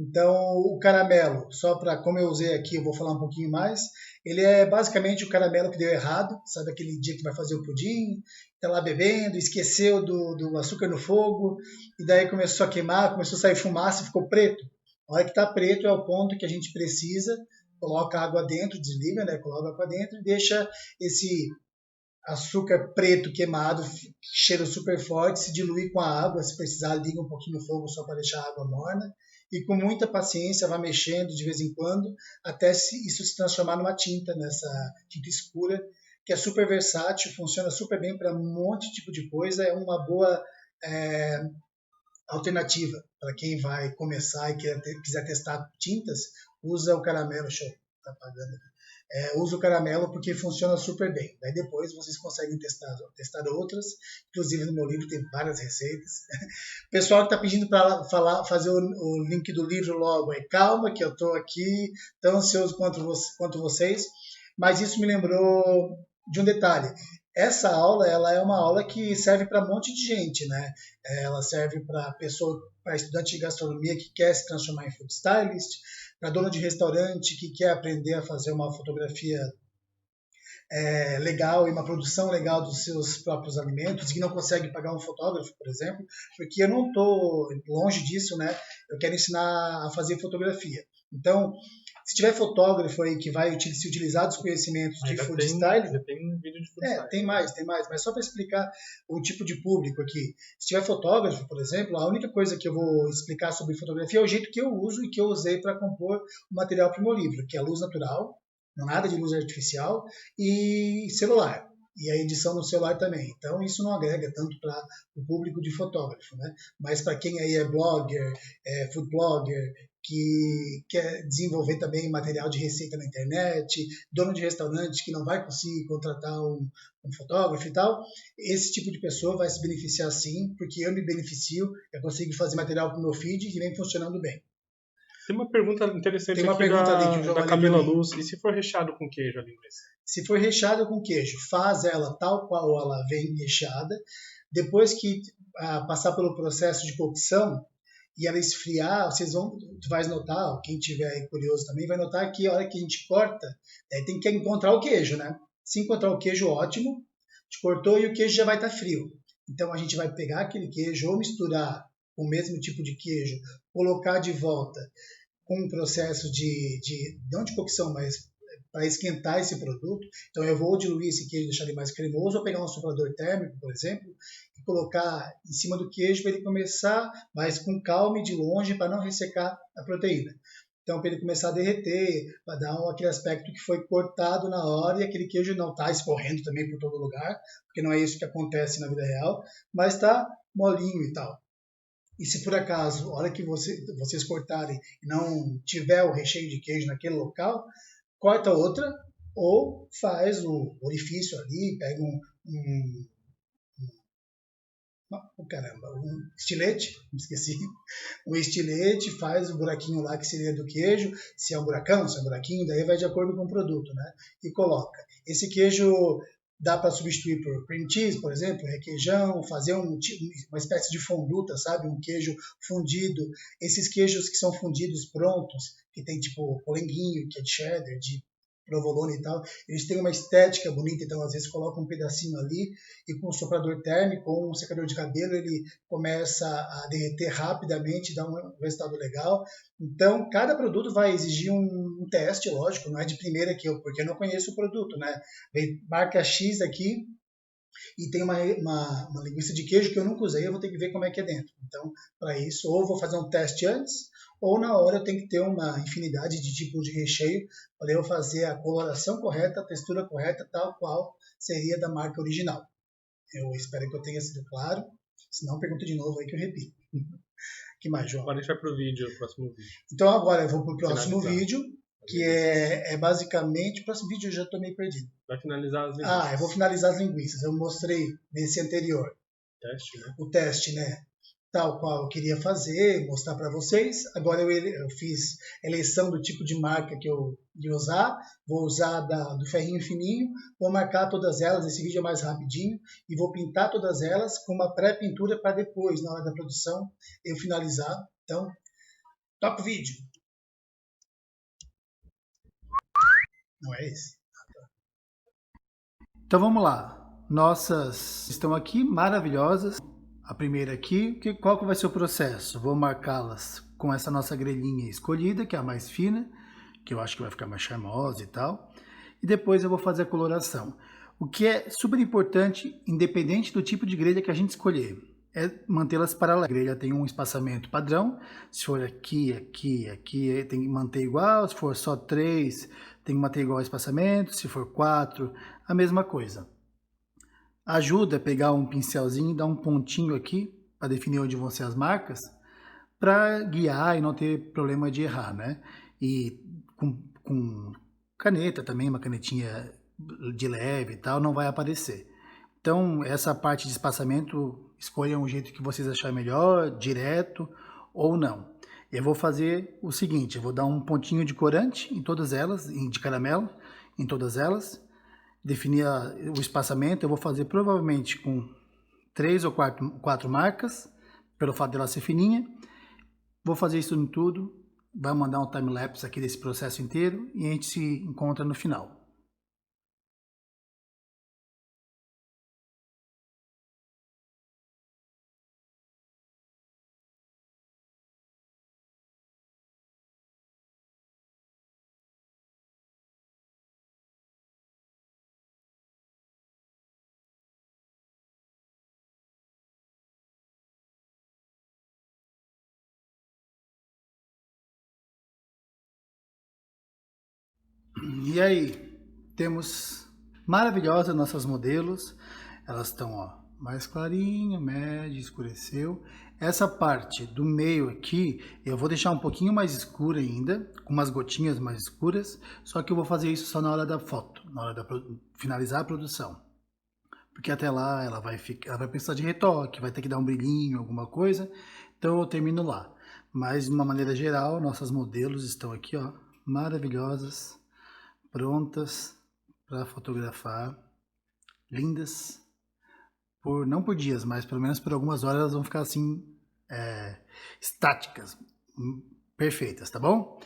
[SPEAKER 1] Então, o caramelo, só para, como eu usei aqui, eu vou falar um pouquinho mais, ele é basicamente o caramelo que deu errado, sabe aquele dia que vai fazer o pudim, tá lá bebendo, esqueceu do açúcar no fogo, e daí começou a queimar, começou a sair fumaça e ficou preto. A hora que está preto é o ponto que a gente precisa, coloca água dentro, desliga, né, coloca água dentro e deixa esse açúcar preto queimado, cheiro super forte, se diluir com a água, se precisar liga um pouquinho no fogo só para deixar a água morna, e com muita paciência vai mexendo de vez em quando, até isso se transformar numa tinta, nessa tinta escura, que é super versátil, funciona super bem para um monte de tipo de coisa, é uma boa alternativa para quem vai começar e quiser testar tintas, usa o caramelo, deixa eu tá apagando aqui. Usa o caramelo porque funciona super bem. Daí depois vocês conseguem testar outras. Inclusive no meu livro tem várias receitas. O pessoal que está pedindo para fazer o link do livro logo, calma que eu estou aqui tão ansioso quanto vocês. Mas isso me lembrou de um detalhe. Essa aula ela é uma aula que serve para um monte de gente, né? Ela serve para estudante de gastronomia que quer se transformar em food stylist, para dona de restaurante que quer aprender a fazer uma fotografia legal e uma produção legal dos seus próprios alimentos e que não consegue pagar um fotógrafo, por exemplo, porque eu não estou longe disso, né? Eu quero ensinar a fazer fotografia. Então, se tiver fotógrafo aí que vai se utilizar dos conhecimentos de food styling...
[SPEAKER 2] Já tem um vídeo de food styling.
[SPEAKER 1] Tem mais, mas só para explicar o tipo de público aqui. Se tiver fotógrafo, por exemplo, a única coisa que eu vou explicar sobre fotografia é o jeito que eu uso e que eu usei para compor o material para o meu livro, que é a luz natural, nada de luz artificial, e celular. E a edição no celular também. Então, isso não agrega tanto para o público de fotógrafo, né? Mas para quem aí é blogger, food blogger, que quer desenvolver também material de receita na internet, dono de restaurante que não vai conseguir contratar um fotógrafo e tal, esse tipo de pessoa vai se beneficiar sim, porque eu me beneficio, eu consigo fazer material para o meu feed e vem funcionando bem.
[SPEAKER 2] Tem uma pergunta interessante
[SPEAKER 1] Tem uma
[SPEAKER 2] aqui
[SPEAKER 1] pergunta ali que
[SPEAKER 2] da Camila Luz. E se for recheado com queijo a linguiça?
[SPEAKER 1] Se for recheado com queijo, faz ela tal qual ela vem recheada. Depois que passar pelo processo de cocção e ela esfriar, tu vais notar, quem tiver aí curioso também, vai notar que a hora que a gente corta, tem que encontrar o queijo, né? Se encontrar o queijo, ótimo, a gente cortou e o queijo já vai estar frio. Então a gente vai pegar aquele queijo ou misturar com o mesmo tipo de queijo, colocar de volta com um processo não de cocção, mas para esquentar esse produto. Então eu vou diluir esse queijo, deixar ele mais cremoso, ou pegar um soprador térmico, por exemplo, e colocar em cima do queijo para ele começar, mas com calma e de longe, para não ressecar a proteína. Então, para ele começar a derreter, para dar aquele aspecto que foi cortado na hora e aquele queijo não está escorrendo também por todo lugar, porque não é isso que acontece na vida real, mas está molinho e tal. E se por acaso, a hora que vocês cortarem e não tiver o recheio de queijo naquele local, corta outra ou faz o orifício ali, pega um estilete, esqueci, um estilete, faz o buraquinho lá que seria do queijo, se é um buracão, se é um buraquinho, daí vai de acordo com o produto, né? E coloca. Esse queijo dá para substituir por cream cheese, por exemplo, requeijão, fazer uma espécie de fonduta, sabe? Um queijo fundido. Esses queijos que são fundidos prontos, que tem tipo polenguinho, que é de cheddar, de provolone e tal, eles têm uma estética bonita, então às vezes coloca um pedacinho ali e com um soprador térmico ou um secador de cabelo ele começa a derreter rapidamente, dá um resultado legal. Então cada produto vai exigir um teste, lógico, não é de primeira porque eu não conheço o produto, né? Vem marca X aqui e tem uma linguiça de queijo que eu nunca usei, eu vou ter que ver como é que é dentro. Então, para isso, ou vou fazer um teste antes, ou na hora eu tenho que ter uma infinidade de tipos de recheio para eu fazer a coloração correta, a textura correta, tal qual seria da marca original. Eu espero que eu tenha sido claro, se não, pergunta de novo aí que eu repito. Que mais, João?
[SPEAKER 2] Agora a gente vai para o próximo vídeo.
[SPEAKER 1] Então agora eu vou para o próximo vídeo, que é basicamente... O próximo vídeo eu já estou meio perdido.
[SPEAKER 2] Vai finalizar as linguiças.
[SPEAKER 1] Eu vou finalizar as linguiças. Eu mostrei nesse anterior.
[SPEAKER 2] Teste, né?
[SPEAKER 1] O teste, né? Tal qual eu queria fazer, mostrar para vocês. Agora eu fiz eleição do tipo de marca que eu ia usar. Vou usar do ferrinho fininho. Vou marcar todas elas. Esse vídeo é mais rapidinho. E vou pintar todas elas com uma pré-pintura para depois, na hora da produção, eu finalizar. Então, toca o vídeo. Não é esse?
[SPEAKER 3] Então vamos lá. Nossas estão aqui maravilhosas. A primeira aqui, qual que vai ser o processo? Vou marcá-las com essa nossa grelhinha escolhida, que é a mais fina, que eu acho que vai ficar mais charmosa e tal. E depois eu vou fazer a coloração. O que é super importante, independente do tipo de grelha que a gente escolher, é mantê-las paralelas. A grelha tem um espaçamento padrão. Se for aqui, aqui, aqui, tem que manter igual. Se for só 3, tem que manter igual o espaçamento. Se for 4, a mesma coisa. Ajuda a pegar um pincelzinho e dar um pontinho aqui para definir onde vão ser as marcas, para guiar e não ter problema de errar, né? E com caneta também, uma canetinha de leve e tal, não vai aparecer. Então, essa parte de espaçamento, escolha um jeito que vocês acharem melhor, direto ou não. Eu vou fazer o seguinte, eu vou dar um pontinho de corante em todas elas, de caramelo em todas elas, definir o espaçamento. Eu vou fazer provavelmente com 3 ou 4 marcas, pelo fato dela ser fininha. Vou fazer isso em tudo, vai mandar um time-lapse aqui desse processo inteiro e a gente se encontra no final. E aí, temos maravilhosas nossas modelos. Elas estão mais clarinha, média, escureceu. Essa parte do meio aqui, eu vou deixar um pouquinho mais escura ainda, com umas gotinhas mais escuras, só que eu vou fazer isso só na hora da foto, na hora de finalizar a produção. Porque até lá ela vai precisar de retoque, vai ter que dar um brilhinho, alguma coisa, então eu termino lá. Mas de uma maneira geral, nossas modelos estão aqui, maravilhosas, prontas para fotografar, lindas, não por dias, mas pelo menos por algumas horas elas vão ficar assim, estáticas, perfeitas, tá bom?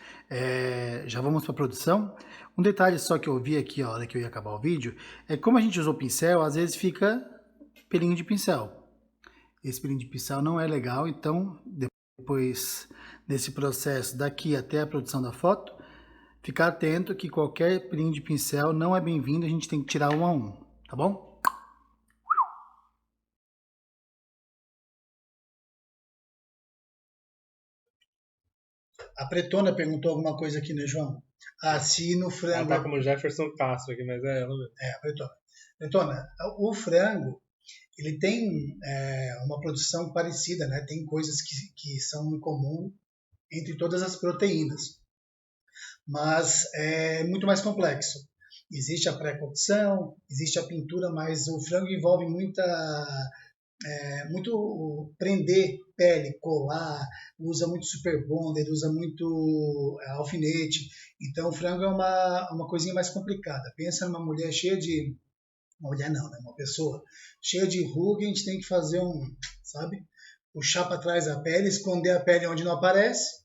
[SPEAKER 3] Já vamos para a produção. Um detalhe só que eu vi aqui, ó, a hora que eu ia acabar o vídeo, é como a gente usou pincel, às vezes fica pelinho de pincel. Esse pelinho de pincel não é legal, então depois desse processo daqui até a produção da foto, ficar atento que qualquer pelinho de pincel não é bem-vindo, a gente tem que tirar um a um, tá bom?
[SPEAKER 1] A Pretona perguntou alguma coisa aqui, né, João? Se no
[SPEAKER 2] Ela
[SPEAKER 1] frango...
[SPEAKER 2] tá como Jefferson Castro aqui, mas é ela mesmo.
[SPEAKER 1] A Pretona. Pretona, o frango, ele tem uma produção parecida, né? Tem coisas que são em comum entre todas as proteínas, mas é muito mais complexo. Existe a pré-cocção, existe a pintura, mas o frango envolve muito prender pele, colar, usa muito super bonder, usa muito alfinete. Então o frango é uma coisinha mais complicada. Pensa numa mulher cheia de... Uma mulher não, né? Uma pessoa cheia de ruga, a gente tem que fazer sabe? Puxar para trás a pele, esconder a pele onde não aparece,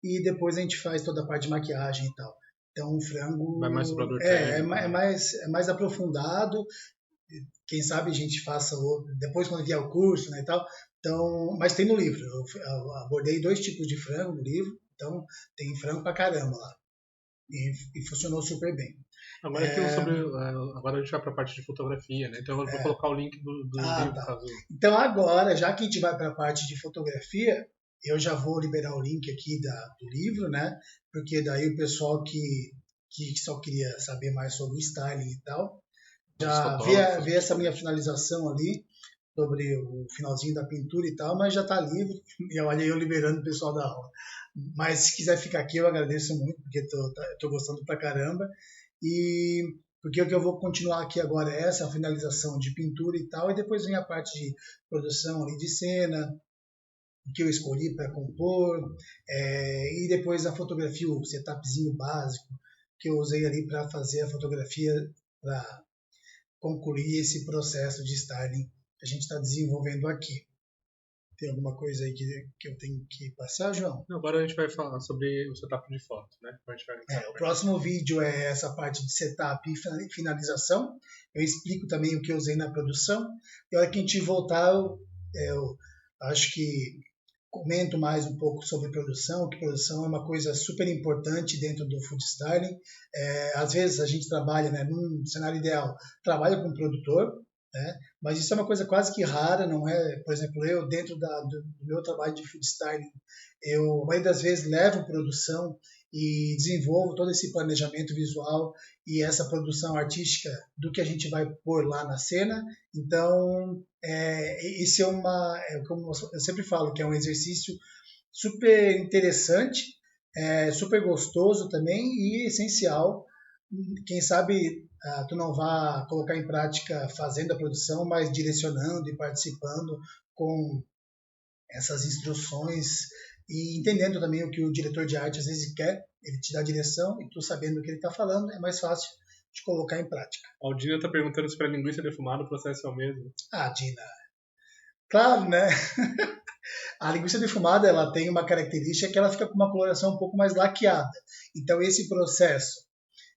[SPEAKER 1] e depois a gente faz toda a parte de maquiagem e tal. Então o frango
[SPEAKER 2] Vai mais
[SPEAKER 1] é mais aprofundado. Quem sabe a gente faça depois quando vier o curso, né, e tal. Então, mas tem no livro. Eu abordei 2 tipos de frango no livro, então tem frango pra caramba lá. E funcionou super bem.
[SPEAKER 2] Agora agora a gente vai para a parte de fotografia, né? Então eu vou colocar o link do livro,
[SPEAKER 1] Tá.
[SPEAKER 2] caso...
[SPEAKER 1] Então agora, já que a gente vai para a parte de fotografia, eu já vou liberar o link aqui do livro, né? Porque daí o pessoal que só queria saber mais sobre o styling e tal, já vê essa minha finalização ali, sobre o finalzinho da pintura e tal, mas já está livre, e olha eu liberando o pessoal da aula. Mas se quiser ficar aqui, eu agradeço muito, porque estou gostando pra caramba, e porque o que eu vou continuar aqui agora é essa finalização de pintura e tal, e depois vem a parte de produção ali de cena, que eu escolhi para compor, e depois a fotografia, o setupzinho básico, que eu usei ali para fazer a fotografia, para concluir esse processo de styling que a gente está desenvolvendo aqui. Tem alguma coisa aí que eu tenho que passar, João?
[SPEAKER 2] Agora a gente vai falar sobre o setup de foto, né?
[SPEAKER 1] O próximo vídeo é essa parte de setup e finalização. Eu explico também o que eu usei na produção. E a hora que a gente voltar, eu acho que comento mais um pouco sobre produção, que produção é uma coisa super importante dentro do food styling. Às vezes a gente trabalha, né, num cenário ideal, trabalha com produtor, né, mas isso é uma coisa quase que rara, não é? Por exemplo, eu dentro do meu trabalho de food styling, eu a maioria das vezes levo produção e desenvolvo todo esse planejamento visual e essa produção artística do que a gente vai pôr lá na cena. Então, isso como eu sempre falo, que é um exercício super interessante, super gostoso também e essencial. Quem sabe tu não vá colocar em prática fazendo a produção, mas direcionando e participando com essas instruções e entendendo também o que o diretor de arte às vezes quer, ele te dá a direção e tu sabendo o que ele está falando, é mais fácil de colocar em prática.
[SPEAKER 2] A Dina está perguntando se para linguiça defumada o processo é o mesmo.
[SPEAKER 1] Dina, claro, né? A linguiça defumada ela tem uma característica que ela fica com uma coloração um pouco mais laqueada. Então esse processo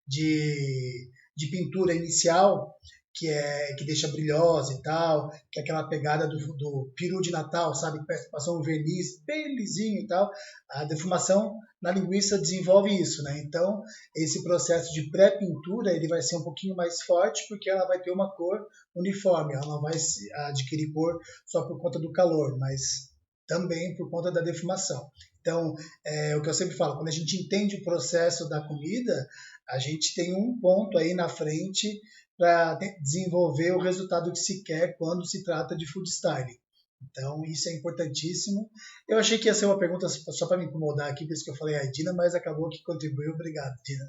[SPEAKER 1] de pintura inicial, que deixa brilhosa e tal, que é aquela pegada do peru de Natal, sabe? Passou um verniz bem lisinho e tal. A defumação na linguiça desenvolve isso, né? Então, esse processo de pré-pintura, ele vai ser um pouquinho mais forte, porque ela vai ter uma cor uniforme, ela não vai adquirir cor só por conta do calor, mas também por conta da defumação. Então, o que eu sempre falo, quando a gente entende o processo da comida, a gente tem um ponto aí na frente para desenvolver o resultado que se quer quando se trata de food styling. Então, isso é importantíssimo. Eu achei que ia ser uma pergunta só para me incomodar aqui, por isso que eu falei a Dina, mas acabou que contribuiu. Obrigado, Dina.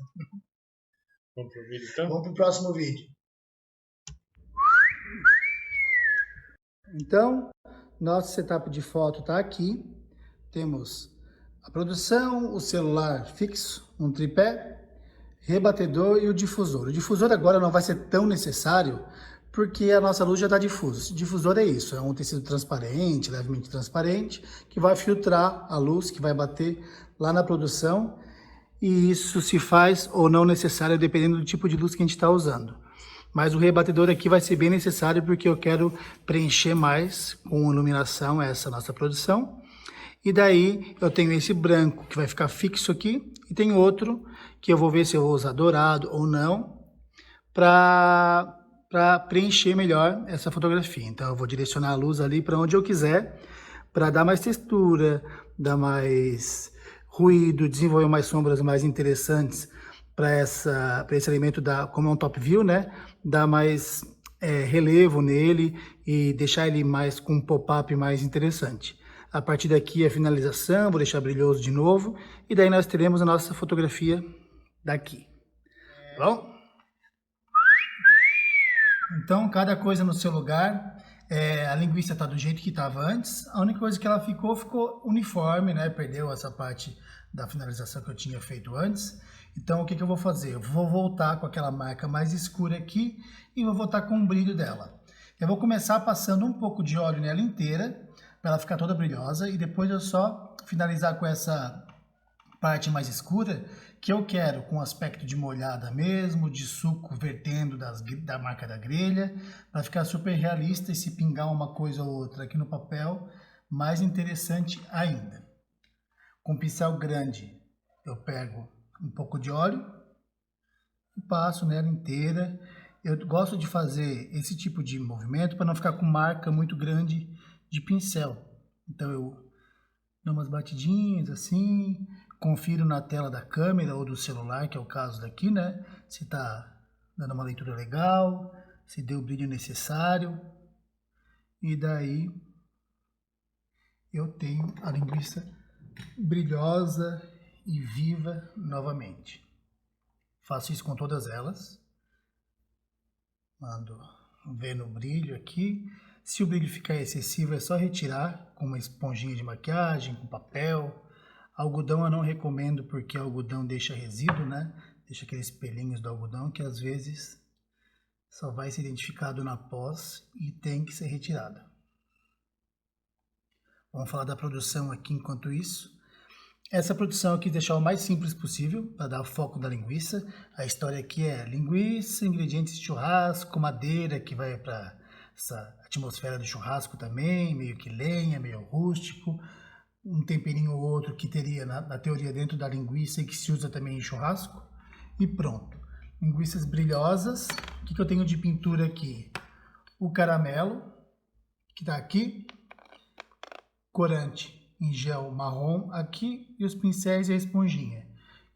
[SPEAKER 2] Vamos para o vídeo, então?
[SPEAKER 1] Vamos para o próximo vídeo.
[SPEAKER 3] Então, nosso setup de foto está aqui. Temos a produção, o celular fixo, um tripé, rebatedor e o difusor. O difusor agora não vai ser tão necessário porque a nossa luz já está difusa. Difusor é isso, é um tecido transparente, levemente transparente, que vai filtrar a luz que vai bater lá na produção, e isso se faz ou não necessário dependendo do tipo de luz que a gente está usando. Mas o rebatedor aqui vai ser bem necessário porque eu quero preencher mais com iluminação essa nossa produção. E daí eu tenho esse branco que vai ficar fixo aqui e tem outro que eu vou ver se eu vou usar dourado ou não para preencher melhor essa fotografia. Então eu vou direcionar a luz ali para onde eu quiser para dar mais textura, dar mais ruído, desenvolver mais sombras mais interessantes para esse elemento, como é um top view, né? Dar mais relevo nele e deixar ele mais com um pop-up mais interessante. A partir daqui a finalização, vou deixar brilhoso de novo, e daí nós teremos a nossa fotografia daqui. Tá bom? Então, cada coisa no seu lugar. A linguiça está do jeito que estava antes. A única coisa que ela ficou uniforme, né? Perdeu essa parte da finalização que eu tinha feito antes. Então, o que eu vou fazer? Eu vou voltar com aquela marca mais escura aqui e vou voltar com o brilho dela. Eu vou começar passando um pouco de óleo nela inteira, para ela ficar toda brilhosa, e depois eu só finalizar com essa parte mais escura, que eu quero com aspecto de molhada mesmo, de suco vertendo da marca da grelha, para ficar super realista e se pingar uma coisa ou outra aqui no papel, mais interessante ainda. Com pincel grande, eu pego um pouco de óleo e passo nela inteira. Eu gosto de fazer esse tipo de movimento para não ficar com marca muito grande de pincel. Então eu dou umas batidinhas assim, confiro na tela da câmera ou do celular, que é o caso daqui, né? Se tá dando uma leitura legal, se deu o brilho necessário. E daí eu tenho a linguiça brilhosa e viva novamente. Faço isso com todas elas. Mando ver no brilho aqui. Se o brilho ficar excessivo, é só retirar com uma esponjinha de maquiagem, com papel. Algodão eu não recomendo porque algodão deixa resíduo, né? Deixa aqueles pelinhos do algodão que às vezes só vai ser identificado na pós e tem que ser retirada. Vamos falar da produção aqui enquanto isso. Essa produção eu quis deixar o mais simples possível, para dar o foco da linguiça. A história aqui é linguiça, ingredientes de churrasco, madeira que vai para essa atmosfera do churrasco também, meio que lenha, meio rústico. Um temperinho ou outro que teria na teoria dentro da linguiça e que se usa também em churrasco. E pronto. Linguiças brilhosas. O que eu tenho de pintura aqui? O caramelo, que está aqui. Corante em gel marrom aqui e os pincéis e a esponjinha.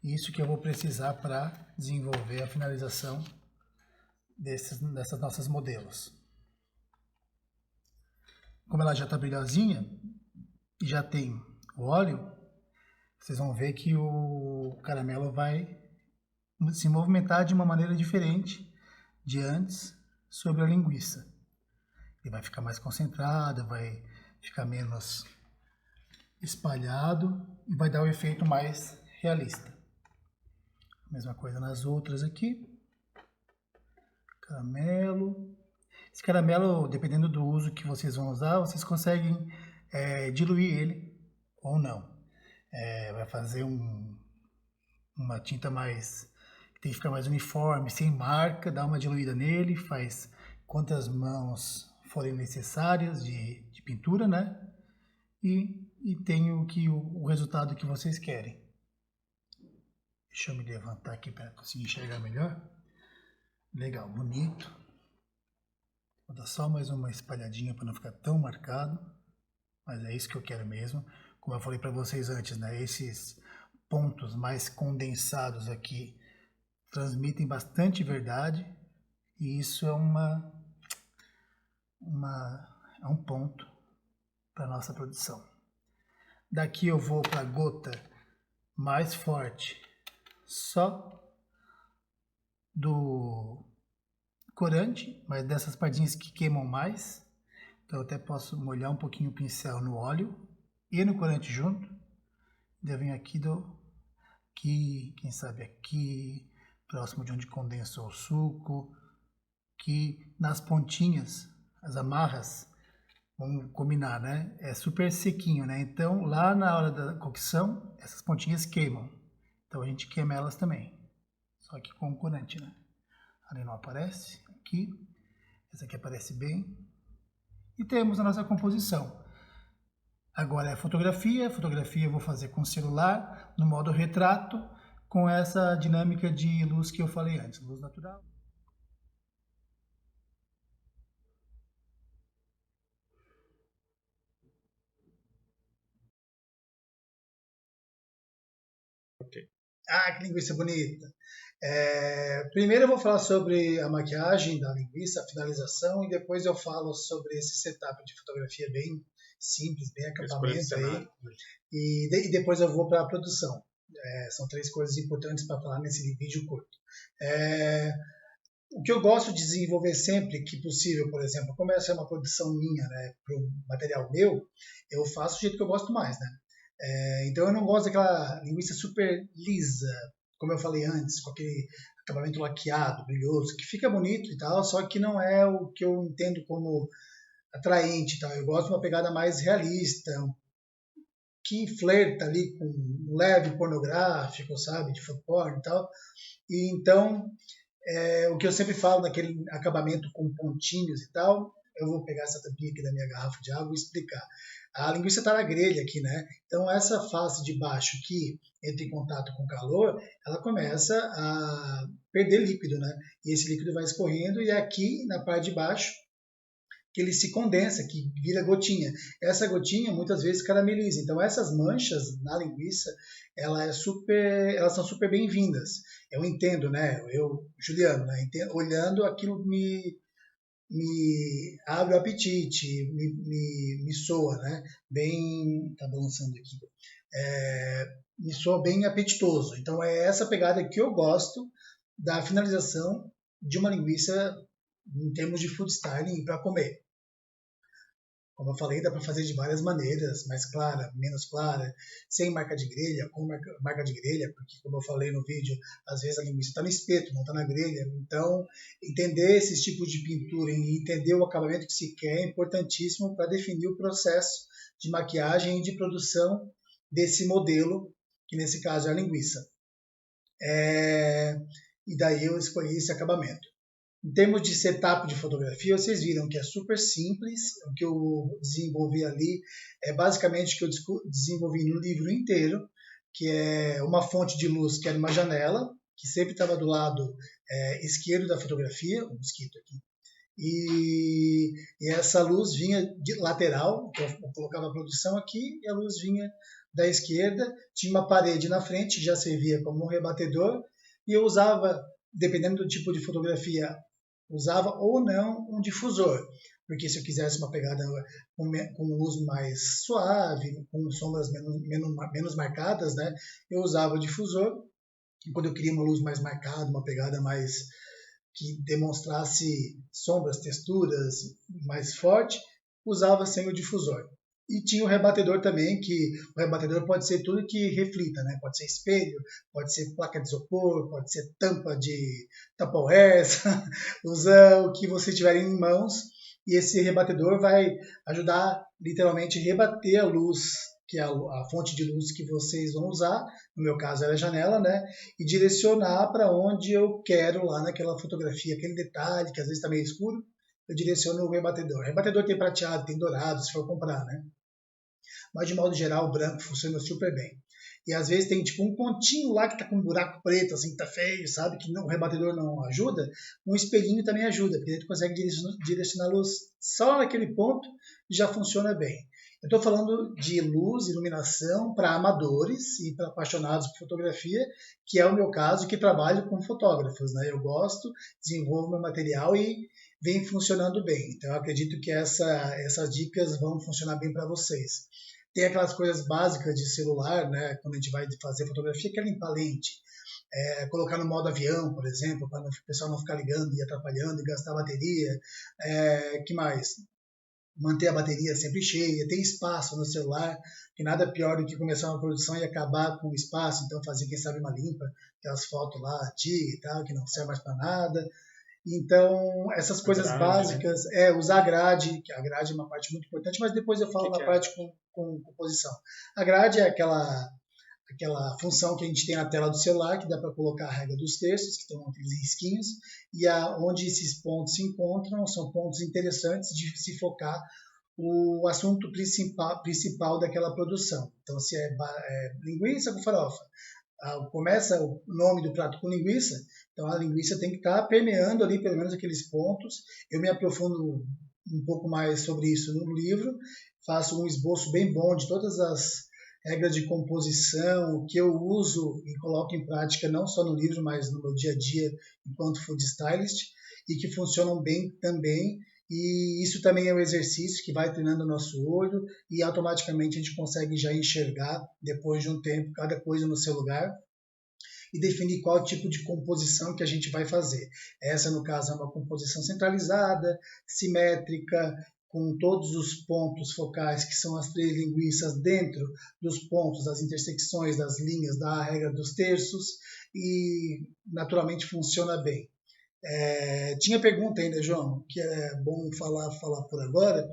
[SPEAKER 3] Isso que eu vou precisar para desenvolver a finalização dessas nossas modelos. Como ela já está brilhosinha e já tem o óleo, vocês vão ver que o caramelo vai se movimentar de uma maneira diferente de antes sobre a linguiça. Ele vai ficar mais concentrado, vai ficar menos espalhado e vai dar um efeito mais realista. Mesma coisa nas outras aqui. Caramelo. Esse caramelo, dependendo do uso que vocês vão usar, vocês conseguem diluir ele ou não. Vai fazer uma tinta mais... tem que ficar mais uniforme, sem marca, dá uma diluída nele, faz quantas mãos forem necessárias de pintura, né? E tem o resultado que vocês querem. Deixa eu me levantar aqui para conseguir enxergar melhor. Legal, bonito. Vou dar só mais uma espalhadinha para não ficar tão marcado. Mas é isso que eu quero mesmo. Como eu falei para vocês antes, né? Esses pontos mais condensados aqui transmitem bastante verdade. E isso é um ponto para nossa produção. Daqui eu vou para a gota mais forte, só do corante, mas dessas partinhas que queimam mais. Então eu até posso molhar um pouquinho o pincel no óleo e no corante junto. Eu venho aqui, quem sabe aqui, próximo de onde condensou o suco, que nas pontinhas, as amarras, vamos combinar, né? É super sequinho, né? Então, lá na hora da cocção, essas pontinhas queimam. Então, a gente queima elas também. Só que com corante, né? Ali não aparece. Aqui. Essa aqui aparece bem. E temos a nossa composição. Agora é a fotografia. A fotografia eu vou fazer com o celular, no modo retrato, com essa dinâmica de luz que eu falei antes. Luz natural.
[SPEAKER 1] Ah, que linguiça bonita! Primeiro eu vou falar sobre a maquiagem da linguiça, a finalização, e depois eu falo sobre esse setup de fotografia bem simples, bem acabamento aí. E depois eu vou para a produção. São 3 coisas importantes para falar nesse vídeo curto. O que eu gosto de desenvolver sempre que possível, por exemplo, como essa é uma produção minha, né, para um material meu, eu faço do jeito que eu gosto mais, né? Então eu não gosto daquela linguiça super lisa, como eu falei antes, com aquele acabamento laqueado, brilhoso, que fica bonito e tal, só que não é o que eu entendo como atraente e tal. Eu gosto de uma pegada mais realista, que flerta ali com um leve pornográfico, sabe, de food porn e tal. E então, o que eu sempre falo naquele acabamento com pontinhos e tal, eu vou pegar essa tampinha aqui da minha garrafa de água e explicar. A linguiça está na grelha aqui, né? Então, essa face de baixo que entra em contato com o calor, ela começa a perder líquido, né? E esse líquido vai escorrendo e aqui na parte de baixo que ele se condensa, que vira gotinha. Essa gotinha muitas vezes carameliza. Então, essas manchas na linguiça, elas são super bem-vindas. Eu entendo, né? Juliano, né? Olhando aquilo me abre o apetite, me soa, né? Bem, tá balançando aqui, me soa bem apetitoso. Então é essa pegada que eu gosto da finalização de uma linguiça em termos de food styling para comer. Como eu falei, dá para fazer de várias maneiras, mais clara, menos clara, sem marca de grelha, com marca de grelha, porque como eu falei no vídeo, às vezes a linguiça está no espeto, não está na grelha. Então, entender esses tipos de pintura e entender o acabamento que se quer é importantíssimo para definir o processo de maquiagem e de produção desse modelo, que nesse caso é a linguiça. E daí eu escolhi esse acabamento. Em termos de setup de fotografia, vocês viram que é super simples. O que eu desenvolvi ali é basicamente o que eu desenvolvi no livro inteiro, que é uma fonte de luz que era uma janela, que sempre estava do lado esquerdo da fotografia, um mosquito aqui. E essa luz vinha de lateral, então eu colocava a produção aqui e a luz vinha da esquerda. Tinha uma parede na frente que já servia como um rebatedor e eu usava, dependendo do tipo de fotografia, usava ou não um difusor, porque se eu quisesse uma pegada com luz mais suave, com sombras menos marcadas, né, eu usava o difusor. E quando eu queria uma luz mais marcada, uma pegada mais que demonstrasse sombras, texturas mais forte, usava sem o difusor. E tinha o rebatedor também, que o rebatedor pode ser tudo que reflita, né? Pode ser espelho, pode ser placa de isopor, pode ser tampa de Tupperware, usa o que você tiver em mãos e esse rebatedor vai ajudar literalmente a rebater a luz, que é a fonte de luz que vocês vão usar, no meu caso era a janela, né? E direcionar para onde eu quero lá naquela fotografia, aquele detalhe que às vezes está meio escuro, eu direciono o rebatedor. O rebatedor tem prateado, tem dourado, se for comprar, né? Mas de modo geral o branco funciona super bem. E às vezes tem tipo um pontinho lá que tá com um buraco preto, assim, que tá feio, sabe? Que o rebatedor não ajuda. Um espelhinho também ajuda, porque a gente consegue direcionar a luz só naquele ponto e já funciona bem. Eu estou falando de luz, iluminação para amadores e para apaixonados por fotografia, que é o meu caso, que trabalho com fotógrafos, né? Eu gosto, desenvolvo meu material e vem funcionando bem. Então eu acredito que essas dicas vão funcionar bem para vocês. Tem aquelas coisas básicas de celular, né? Quando a gente vai fazer fotografia, que é limpar a lente. Colocar no modo avião, por exemplo, para o pessoal não ficar ligando e atrapalhando e gastar bateria. Que mais? Manter a bateria sempre cheia, ter espaço no celular, que nada pior do que começar uma produção e acabar com o espaço, então fazer, quem sabe, uma limpa, aquelas fotos lá antigas e tal, que não serve mais para nada. Então, essas coisas básicas, usar a grade, que a grade é uma parte muito importante, mas depois eu falo na parte com composição. A grade é aquela função que a gente tem na tela do celular, que dá para colocar a regra dos terços, que estão aqueles risquinhos, e onde esses pontos se encontram, são pontos interessantes de se focar o assunto principal daquela produção. Então, se é linguiça com farofa, começa o nome do prato com linguiça, então a linguiça tem que estar permeando ali pelo menos aqueles pontos. Eu me aprofundo um pouco mais sobre isso no livro, faço um esboço bem bom de todas as regras de composição, o que eu uso e coloco em prática não só no livro, mas no meu dia a dia enquanto food stylist, e que funcionam bem também. E isso também é um exercício que vai treinando o nosso olho e automaticamente a gente consegue já enxergar, depois de um tempo, cada coisa no seu lugar e definir qual tipo de composição que a gente vai fazer. Essa, no caso, é uma composição centralizada, simétrica, com todos os pontos focais, que são as 3 linguiças, dentro dos pontos, das intersecções, das linhas, da regra dos terços, e naturalmente funciona bem. Tinha pergunta ainda, João, que é bom falar por agora,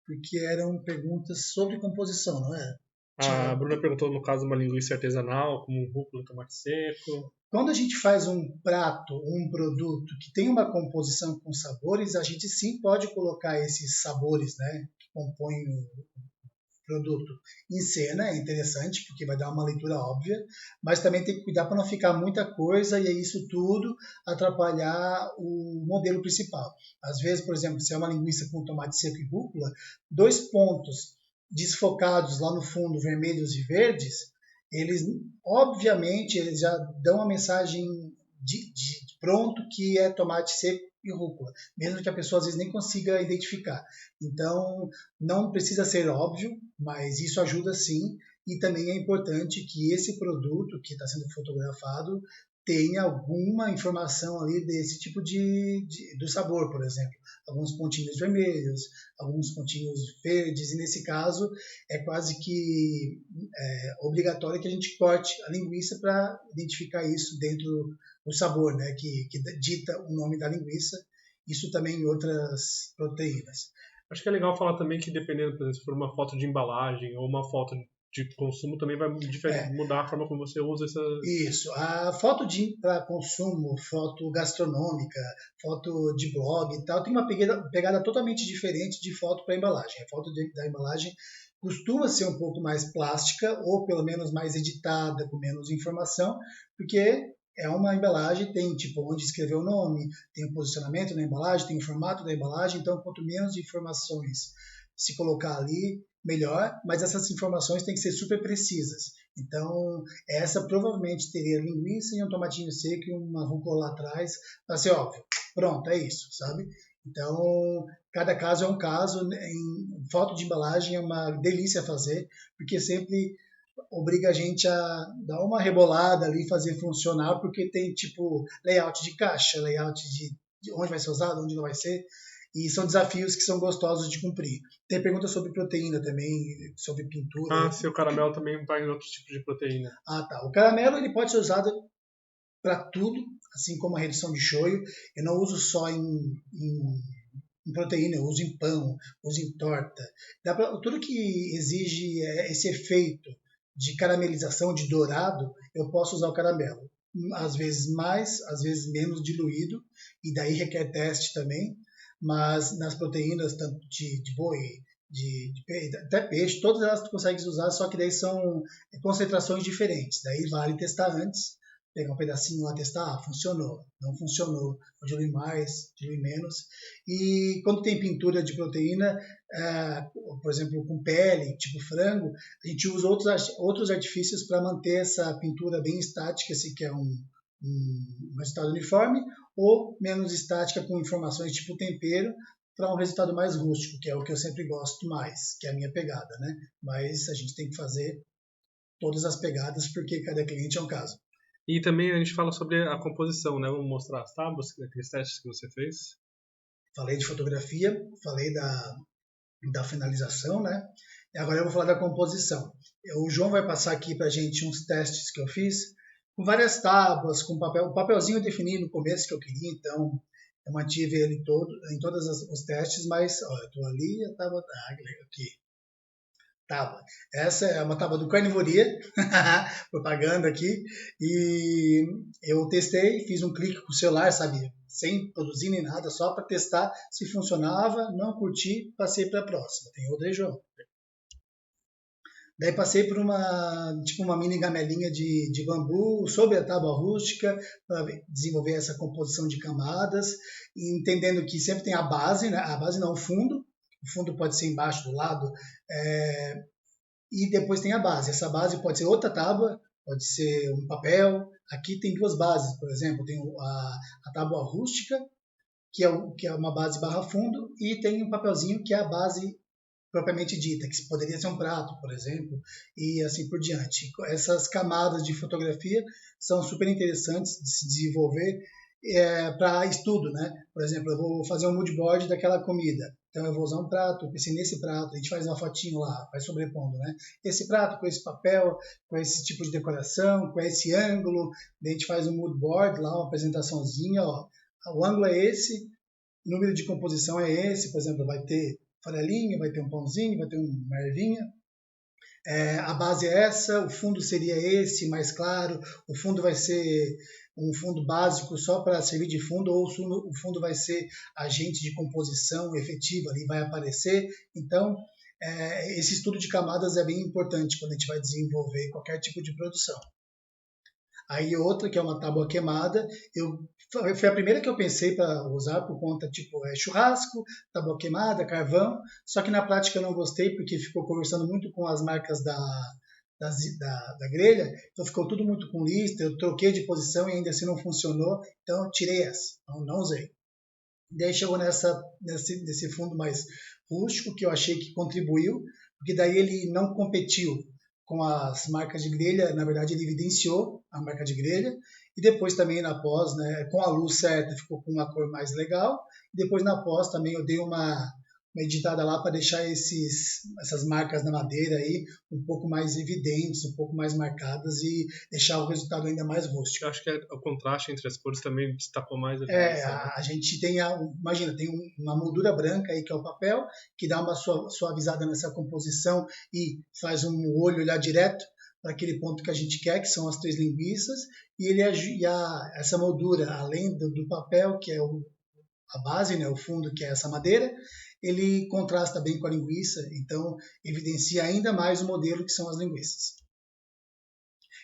[SPEAKER 1] porque eram perguntas sobre composição, não é?
[SPEAKER 2] A Bruna perguntou, no caso, uma linguiça artesanal, como um rúcula, tomate seco.
[SPEAKER 1] Quando a gente faz um prato, um produto que tem uma composição com sabores, a gente sim pode colocar esses sabores, né, que compõem o produto em cena. É interessante, porque vai dar uma leitura óbvia, mas também tem que cuidar para não ficar muita coisa e isso tudo atrapalhar o modelo principal. Às vezes, por exemplo, se é uma linguiça com tomate seco e rúcula, 2 pontos desfocados lá no fundo, vermelhos e verdes, eles, obviamente, eles já dão a mensagem de pronto que é tomate seco e rúcula, mesmo que a pessoa às vezes nem consiga identificar. Então, não precisa ser óbvio, mas isso ajuda sim, e também é importante que esse produto que está sendo fotografado tenha alguma informação ali desse tipo do sabor, por exemplo. Alguns pontinhos vermelhos, alguns pontinhos verdes, e nesse caso é quase que obrigatório que a gente corte a linguiça para identificar isso dentro do sabor, né, que dita o nome da linguiça, isso também em outras proteínas.
[SPEAKER 2] Acho que é legal falar também que dependendo, por exemplo, se for uma foto de embalagem ou uma foto de consumo, também vai mudar a forma como você usa essa...
[SPEAKER 1] Isso. A foto para consumo, foto gastronômica, foto de blog e tal, tem uma pegada totalmente diferente de foto para embalagem. A foto da embalagem costuma ser um pouco mais plástica ou pelo menos mais editada, com menos informação, porque é uma embalagem, tem tipo onde escrever o nome, tem o posicionamento da embalagem, tem o formato da embalagem, então quanto menos informações se colocar ali, melhor, mas essas informações têm que ser super precisas. Então, essa provavelmente teria linguiça e um tomatinho seco e uma rúcula lá atrás, para ser óbvio. Pronto, é isso, sabe? Então, cada caso é um caso. Em foto de embalagem é uma delícia fazer, porque sempre obriga a gente a dar uma rebolada ali, fazer funcionar, porque tem tipo layout de caixa, layout de onde vai ser usado, onde não vai ser. E são desafios que são gostosos de cumprir. Tem pergunta sobre proteína também, sobre pintura.
[SPEAKER 2] Se o caramelo também vai em outros tipos de proteína.
[SPEAKER 1] Tá. O caramelo ele pode ser usado para tudo, assim como a redução de shoyu. Eu não uso só em proteína, eu uso em pão, uso em torta. Tudo que exige esse efeito de caramelização, de dourado, eu posso usar o caramelo. Às vezes mais, às vezes menos diluído, e daí requer teste também. Mas nas proteínas, tanto de boi, até peixe, todas elas tu consegues usar, só que daí são concentrações diferentes. Daí vale testar antes, pegar um pedacinho lá, testar, funcionou, não funcionou, dilui mais, dilui menos. E quando tem pintura de proteína, por exemplo, com pele, tipo frango, a gente usa outros artifícios para manter essa pintura bem estática, se quer um resultado uniforme, ou menos estática com informações tipo tempero, para um resultado mais rústico, que é o que eu sempre gosto mais, que é a minha pegada, né? Mas a gente tem que fazer todas as pegadas, porque cada cliente é um caso.
[SPEAKER 2] E também a gente fala sobre a composição, né? Vamos mostrar as tábuas, aqueles testes que você fez.
[SPEAKER 1] Falei de fotografia, falei da finalização, né? E agora eu vou falar da composição. O João vai passar aqui para a gente uns testes que eu fiz, com várias tábuas, com papelzinho eu defini no começo que eu queria, então Eu mantive ele todo, em todos os testes, mas ó, eu estou ali, a tábua aqui. Tábua. Essa é uma tábua do Carnivoria, propaganda aqui, e eu testei, fiz um clique com o celular, sabe, sem produzir nem nada, só para testar se funcionava, não curti, passei para a próxima. Tem outra região. Daí passei por uma mini gamelinha de bambu sobre a tábua rústica para desenvolver essa composição de camadas, entendendo que sempre tem a base, né? A base não, o fundo pode ser embaixo, do lado, e depois tem a base. Essa base pode ser outra tábua, pode ser um papel. Aqui tem duas bases, por exemplo, tem a tábua rústica, que é uma base barra fundo, e tem um papelzinho que é a base propriamente dita, que poderia ser um prato, por exemplo, e assim por diante. Essas camadas de fotografia são super interessantes de se desenvolver para estudo, né? Por exemplo, eu vou fazer um mood board daquela comida, então eu vou usar um prato, eu pensei nesse prato, a gente faz uma fotinho lá, vai sobrepondo, né? Esse prato com esse papel, com esse tipo de decoração, com esse ângulo, a gente faz um mood board lá, uma apresentaçãozinha, ó, o ângulo é esse, o número de composição é esse, por exemplo, vai ter farelinha, vai ter um pãozinho, vai ter uma ervinha. A base é essa, o fundo seria esse, mais claro, o fundo vai ser um fundo básico só para servir de fundo, ou o fundo vai ser agente de composição efetiva, ali vai aparecer. Então, esse estudo de camadas é bem importante quando a gente vai desenvolver qualquer tipo de produção. Aí outra, que é uma tábua queimada, foi a primeira que eu pensei para usar por conta, tipo, churrasco, tábua queimada, carvão, só que na prática eu não gostei porque ficou conversando muito com as marcas da grelha, então ficou tudo muito com lista, eu troquei de posição e ainda assim não funcionou, então eu tirei essa, não usei. Daí chegou nesse fundo mais rústico, que eu achei que contribuiu, porque daí ele não competiu com as marcas de grelha, na verdade ele evidenciou a marca de grelha, e depois também na pós, né, com a luz certa, ficou com uma cor mais legal, e depois na pós também eu dei uma editada lá para deixar essas marcas na madeira aí um pouco mais evidentes, um pouco mais marcadas e deixar o resultado ainda mais rústico.
[SPEAKER 2] Eu acho que o contraste entre as cores também destacou mais.
[SPEAKER 1] A gente tem, imagina, tem uma moldura branca aí que é o papel, que dá uma suavizada nessa composição e faz um olho olhar direto para aquele ponto que a gente quer, que são as 3 linguiças, e essa moldura, além do papel, que é a base, né, o fundo, que é essa madeira, ele contrasta bem com a linguiça, então evidencia ainda mais o modelo que são as linguiças.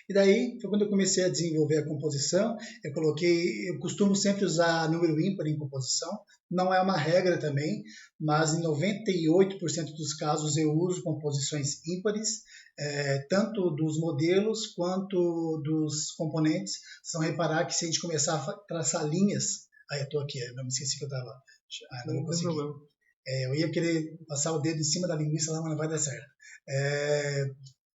[SPEAKER 1] E daí foi quando eu comecei a desenvolver a composição, eu costumo sempre usar número ímpar em composição, não é uma regra também, mas em 98% dos casos eu uso composições ímpares, tanto dos modelos quanto dos componentes. Vocês vão reparar que se a gente começar a traçar linhas, eu estou aqui, não me esqueci que eu estava, não consegui. Eu ia querer passar o dedo em cima da linguiça lá, mas não vai dar certo.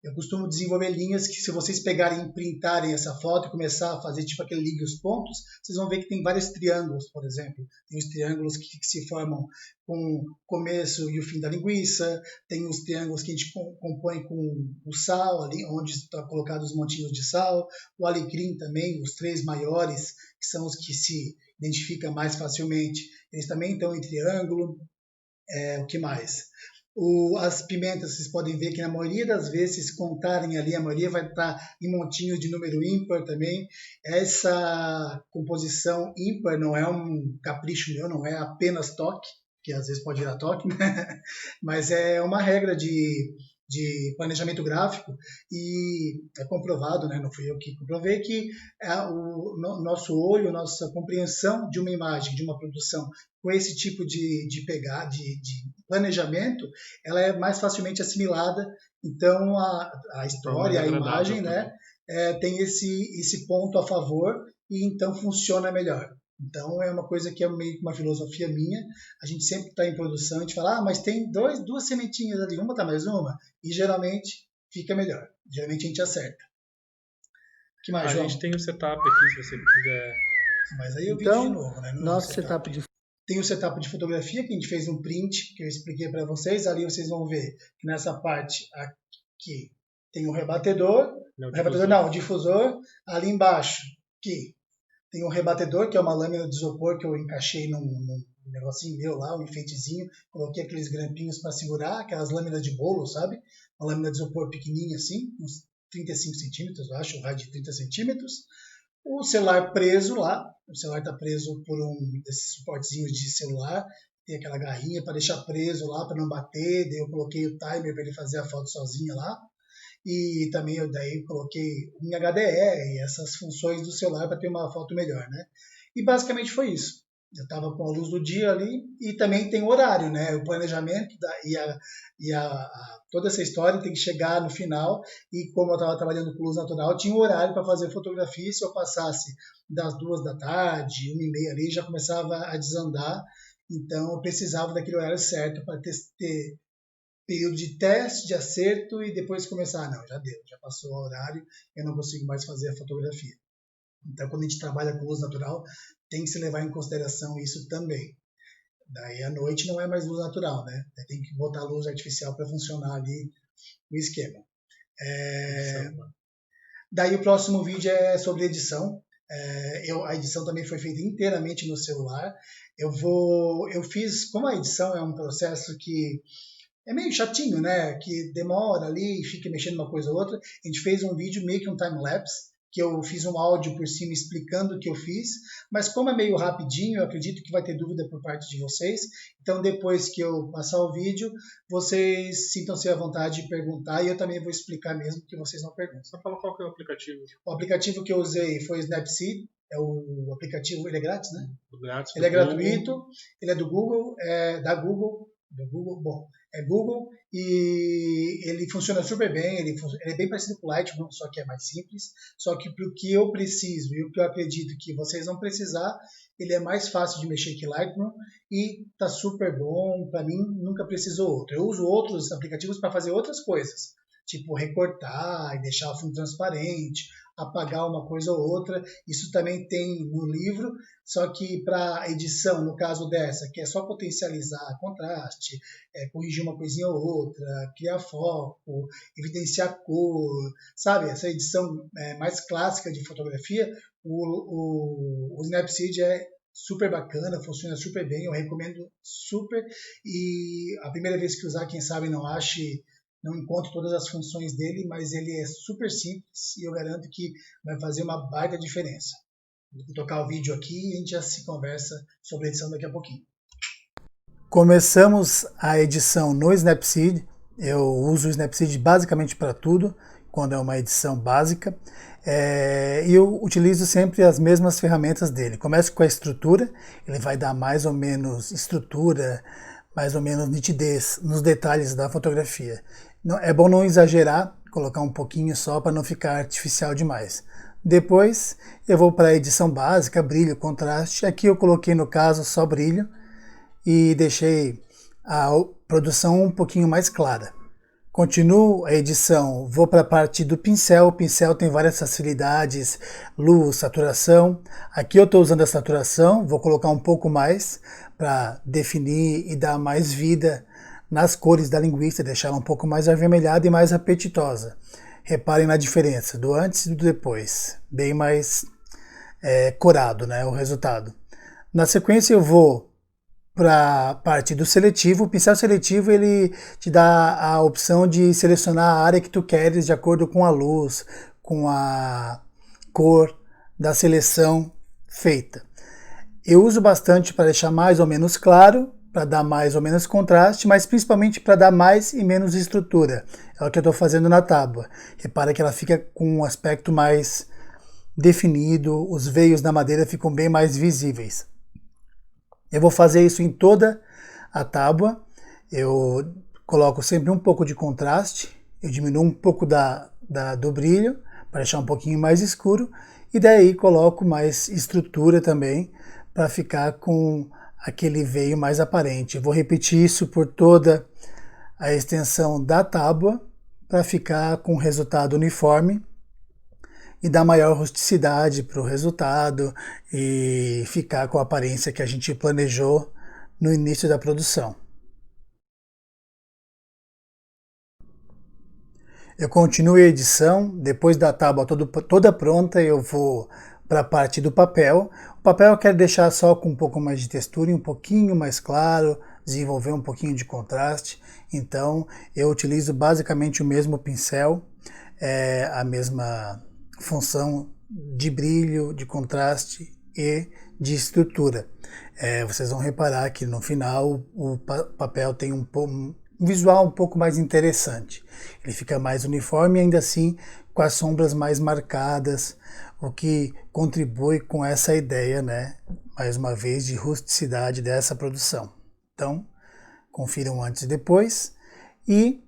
[SPEAKER 1] Eu costumo desenvolver linhas que, se vocês pegarem e printarem essa foto e começar a fazer tipo aquele ligue os pontos, vocês vão ver que tem vários triângulos, por exemplo. Tem os triângulos que se formam com o começo e o fim da linguiça, tem os triângulos que a gente compõe com o sal, ali onde está colocado os montinhos de sal, o alecrim também, os 3 maiores, que são os que se identificam mais facilmente, eles também estão em triângulo. O que mais? As pimentas, vocês podem ver que na maioria das vezes, se contarem ali, a maioria vai estar em montinhos de número ímpar também. Essa composição ímpar não é um capricho meu, não é apenas toque, que às vezes pode virar toque, né? Mas é uma regra de planejamento gráfico, e é comprovado, né? Não fui eu que comprovei, que o nosso olho, nossa compreensão de uma imagem, de uma produção com esse tipo de planejamento, ela é mais facilmente assimilada. Então a história, a imagem, né, tem esse ponto a favor, e então funciona melhor. Então é uma coisa que é meio que uma filosofia minha. A gente sempre está em produção, a gente fala, mas tem 2 sementinhas ali, vamos botar mais uma? E geralmente fica melhor. Geralmente a gente acerta. Que mais, João?
[SPEAKER 2] A gente tem o setup aqui, se você quiser.
[SPEAKER 1] Mas aí eu vi de novo, né?
[SPEAKER 3] Nosso setup de...
[SPEAKER 1] Tem o setup de fotografia, que a gente fez um print, que eu expliquei para vocês. Ali vocês vão ver que nessa parte aqui tem o rebatedor. O difusor. Ali embaixo, aqui, Tem um rebatedor, que é uma lâmina de isopor que eu encaixei num negocinho meu lá, um enfeitezinho. Coloquei aqueles grampinhos para segurar, aquelas lâminas de bolo, sabe? Uma lâmina de isopor pequenininha assim, uns 35 centímetros, eu acho, um raio de 30 centímetros. O celular preso lá, o celular está preso por um desses suportezinhos de celular, tem aquela garrinha para deixar preso lá, para não bater, daí eu coloquei o timer para ele fazer a foto sozinha lá. E também eu daí coloquei um HDR e essas funções do celular para ter uma foto melhor, né? E basicamente foi isso. Eu estava com a luz do dia ali e também tem o horário, né? O planejamento toda essa história tem que chegar no final e como eu estava trabalhando com luz natural, tinha um horário para fazer fotografia. Se eu passasse das 2 da tarde, 1h30 ali, já começava a desandar. Então eu precisava daquele horário certo para ter período de teste, de acerto e depois começar. Não, já deu, já passou o horário, eu não consigo mais fazer a fotografia. Então, quando a gente trabalha com luz natural, tem que se levar em consideração isso também. Daí, à noite, não é mais luz natural, né? Tem que botar luz artificial para funcionar ali o esquema. Daí, o próximo vídeo é sobre edição. A edição também foi feita inteiramente no celular. Eu fiz, como a edição é um processo que é meio chatinho, né? Que demora ali e fica mexendo uma coisa ou outra. A gente fez um vídeo, meio que um time-lapse, que eu fiz um áudio por cima explicando o que eu fiz, mas como é meio rapidinho, eu acredito que vai ter dúvida por parte de vocês. Então, depois que eu passar o vídeo, vocês sintam-se à vontade de perguntar e eu também vou explicar mesmo que vocês não perguntam.
[SPEAKER 2] Só fala qual que é o aplicativo.
[SPEAKER 1] O aplicativo que eu usei foi o Snapseed. É o aplicativo, ele é grátis, né?
[SPEAKER 2] Grátis,
[SPEAKER 1] ele é gratuito, ele é do Google, da Google, bom, é Google e ele funciona super bem, ele é bem parecido com o Lightroom, só que é mais simples, só que para o que eu preciso e o que eu acredito que vocês vão precisar, ele é mais fácil de mexer que Lightroom e tá super bom, para mim nunca precisou outro. Eu uso outros aplicativos para fazer outras coisas, tipo recortar e deixar o fundo transparente, apagar uma coisa ou outra, isso também tem no livro, só que para edição, no caso dessa, que é só potencializar contraste, corrigir uma coisinha ou outra, criar foco, evidenciar cor, sabe? Essa edição mais clássica de fotografia, o Snapseed é super bacana, funciona super bem, eu recomendo super, e a primeira vez que usar, quem sabe não encontro todas as funções dele, mas ele é super simples e eu garanto que vai fazer uma baita diferença. Vou tocar o vídeo aqui e a gente já se conversa sobre a edição daqui a pouquinho.
[SPEAKER 3] Começamos a edição no Snapseed. Eu uso o Snapseed basicamente para tudo, quando é uma edição básica. E eu utilizo sempre as mesmas ferramentas dele. Começo com a estrutura, ele vai dar mais ou menos estrutura, mais ou menos nitidez nos detalhes da fotografia. É bom não exagerar, colocar um pouquinho só para não ficar artificial demais. Depois eu vou para a edição básica, brilho, contraste. Aqui eu coloquei no caso só brilho e deixei a produção um pouquinho mais clara. Continuo a edição, vou para a parte do pincel. O pincel tem várias facilidades, luz, saturação. Aqui eu estou usando a saturação, vou colocar um pouco mais para definir e dar mais vida nas cores da linguiça, deixá-la um pouco mais avermelhada e mais apetitosa. Reparem na diferença do antes e do depois, bem mais corado, né, o resultado. Na sequência eu vou para a parte do seletivo. O pincel seletivo ele te dá a opção de selecionar a área que tu queres de acordo com a luz, com a cor da seleção feita. Eu uso bastante para deixar mais ou menos claro, para dar mais ou menos contraste, mas principalmente para dar mais e menos estrutura. É o que eu estou fazendo na tábua. Repara que ela fica com um aspecto mais definido, os veios da madeira ficam bem mais visíveis. Eu vou fazer isso em toda a tábua. Eu coloco sempre um pouco de contraste, eu diminuo um pouco do brilho, para deixar um pouquinho mais escuro, e daí coloco mais estrutura também, para ficar com aquele veio mais aparente. Eu vou repetir isso por toda a extensão da tábua, para ficar com um resultado uniforme e dar maior rusticidade para o resultado e ficar com a aparência que a gente planejou no início da produção. Eu continuo a edição, depois da tábua toda pronta, eu vou para a parte do papel. O papel eu quero deixar só com um pouco mais de textura e um pouquinho mais claro, desenvolver um pouquinho de contraste. Então eu utilizo basicamente o mesmo pincel, a mesma função de brilho, de contraste e de estrutura. Vocês vão reparar que no final o papel tem um visual um pouco mais interessante. Ele fica mais uniforme e ainda assim com as sombras mais marcadas, o que contribui com essa ideia, né, mais uma vez, de rusticidade dessa produção. Então, confiram antes e depois. E,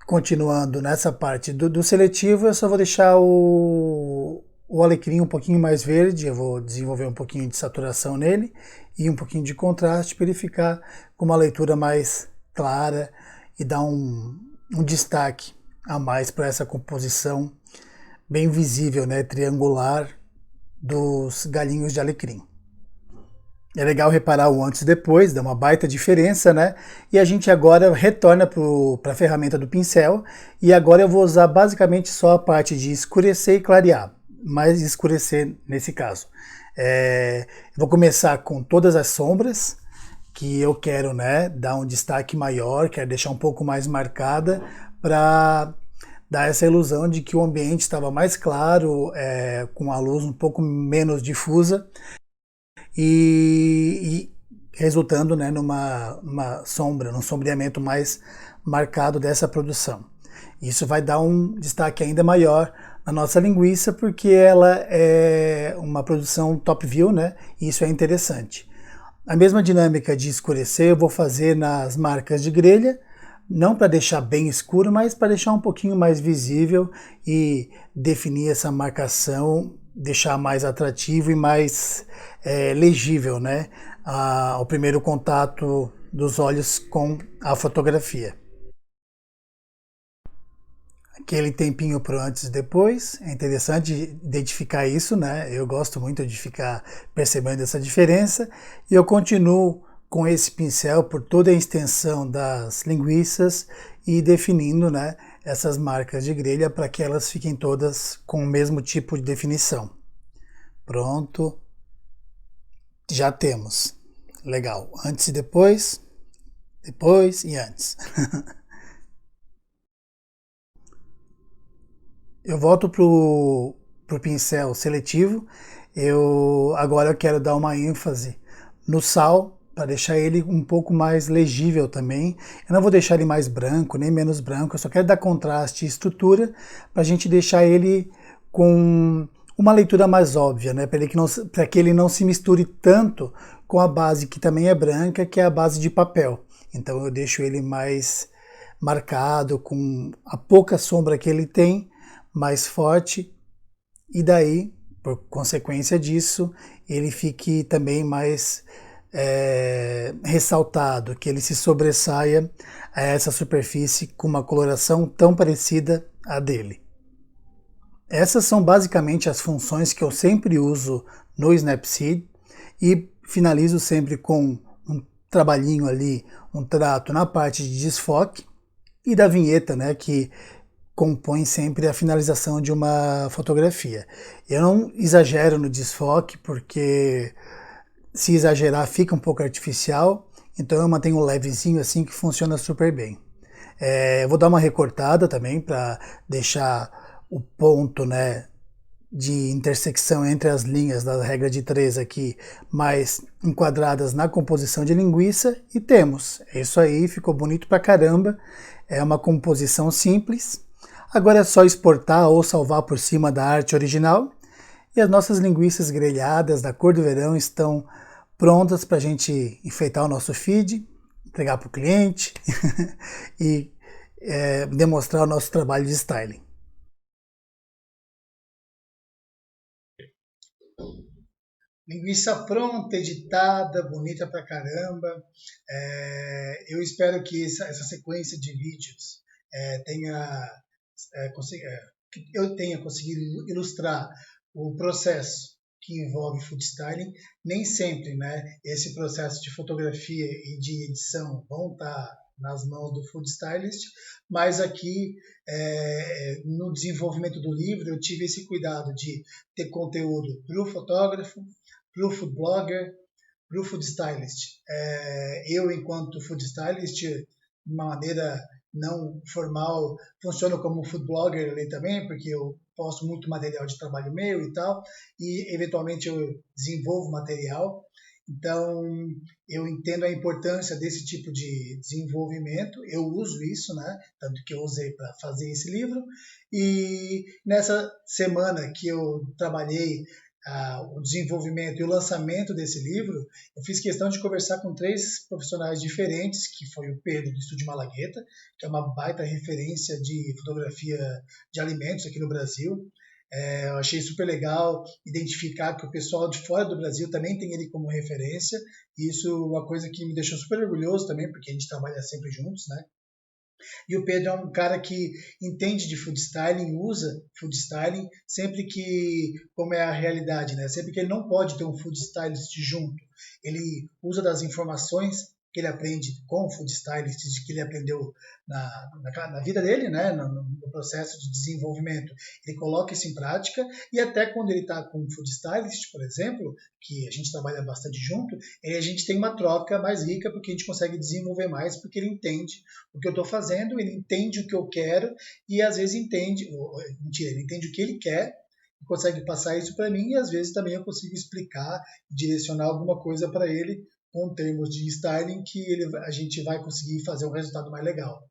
[SPEAKER 3] continuando nessa parte do seletivo, eu só vou deixar o alecrim um pouquinho mais verde, eu vou desenvolver um pouquinho de saturação nele e um pouquinho de contraste para ele ficar com uma leitura mais clara e dar um destaque a mais para essa composição bem visível, né, triangular dos galinhos de alecrim. É legal reparar o antes e depois, dá uma baita diferença, né? E a gente agora retorna para a ferramenta do pincel e agora eu vou usar basicamente só a parte de escurecer e clarear, mais escurecer nesse caso. Eu vou começar com todas as sombras que eu quero, né, dar um destaque maior, quero deixar um pouco mais marcada para dar essa ilusão de que o ambiente estava mais claro, com a luz um pouco menos difusa e resultando, né, numa sombra, num sombreamento mais marcado dessa produção. Isso vai dar um destaque ainda maior na nossa linguiça porque ela é uma produção top view, né? E isso é interessante. A mesma dinâmica de escurecer eu vou fazer nas marcas de grelha, não para deixar bem escuro, mas para deixar um pouquinho mais visível e definir essa marcação, deixar mais atrativo e mais legível, né, ao primeiro contato dos olhos com a fotografia. Aquele tempinho pro antes e depois, é interessante identificar isso, né? Eu gosto muito de ficar percebendo essa diferença e eu continuo com esse pincel por toda a extensão das linguiças e definindo, né, essas marcas de grelha para que elas fiquem todas com o mesmo tipo de definição. Pronto, já temos. Legal, antes e depois e antes. Eu volto pro pincel seletivo. Agora eu quero dar uma ênfase no sal para deixar ele um pouco mais legível também. Eu não vou deixar ele mais branco nem menos branco. Eu só quero dar contraste e estrutura para a gente deixar ele com uma leitura mais óbvia, né? Para que ele não se misture tanto com a base que também é branca, que é a base de papel. Então eu deixo ele mais marcado com a pouca sombra que ele tem, mais forte, e daí, por consequência disso, ele fique também mais ressaltado, que ele se sobressaia a essa superfície com uma coloração tão parecida à dele. Essas são basicamente as funções que eu sempre uso no Snapseed e finalizo sempre com um trabalhinho ali, um trato na parte de desfoque e da vinheta, né, que compõe sempre a finalização de uma fotografia. Eu não exagero no desfoque, porque se exagerar fica um pouco artificial, então eu mantenho um levezinho assim que funciona super bem. Eu vou dar uma recortada também para deixar o ponto, né, de intersecção entre as linhas da regra de 3 aqui mais enquadradas na composição de linguiça e temos. É isso aí, ficou bonito pra caramba. É uma composição simples. Agora é só exportar ou salvar por cima da arte original. E as nossas linguiças grelhadas da cor do verão estão prontas para a gente enfeitar o nosso feed, entregar para o cliente e demonstrar o nosso trabalho de styling.
[SPEAKER 1] Linguiça pronta, editada, bonita pra caramba. Eu espero que essa sequência de vídeos eu tenha conseguido ilustrar o processo que envolve food styling. Nem sempre, né, esse processo de fotografia e de edição vão estar nas mãos do food stylist, mas aqui no desenvolvimento do livro eu tive esse cuidado de ter conteúdo para o fotógrafo, para o food blogger, para o food stylist. Eu, enquanto food stylist, de uma maneira não formal, funciono como food blogger ali também, porque eu posto muito material de trabalho meu e tal, e eventualmente eu desenvolvo material. Então, eu entendo a importância desse tipo de desenvolvimento, eu uso isso, né? Tanto que eu usei para fazer esse livro. E nessa semana que eu trabalhei o desenvolvimento e o lançamento desse livro, eu fiz questão de conversar com 3 profissionais diferentes, que foi o Pedro, do Estúdio Malagueta, que é uma baita referência de fotografia de alimentos aqui no Brasil. Eu achei super legal identificar que o pessoal de fora do Brasil também tem ele como referência, e isso é uma coisa que me deixou super orgulhoso também, porque a gente trabalha sempre juntos, né? E o Pedro é um cara que entende de food styling, usa food styling sempre que, como é a realidade, né? Sempre que ele não pode ter um food stylist junto, ele usa das informações que ele aprende com o food stylist, que ele aprendeu na vida dele, né? No processo de desenvolvimento. Ele coloca isso em prática e até quando ele está com o food stylist, por exemplo, que a gente trabalha bastante junto, a gente tem uma troca mais rica porque a gente consegue desenvolver mais, porque ele entende o que eu estou fazendo, ele entende o que eu quero e às vezes ele entende o que ele quer, consegue passar isso para mim e às vezes também eu consigo explicar, direcionar alguma coisa para ele com termos de styling que a gente vai conseguir fazer um resultado mais legal.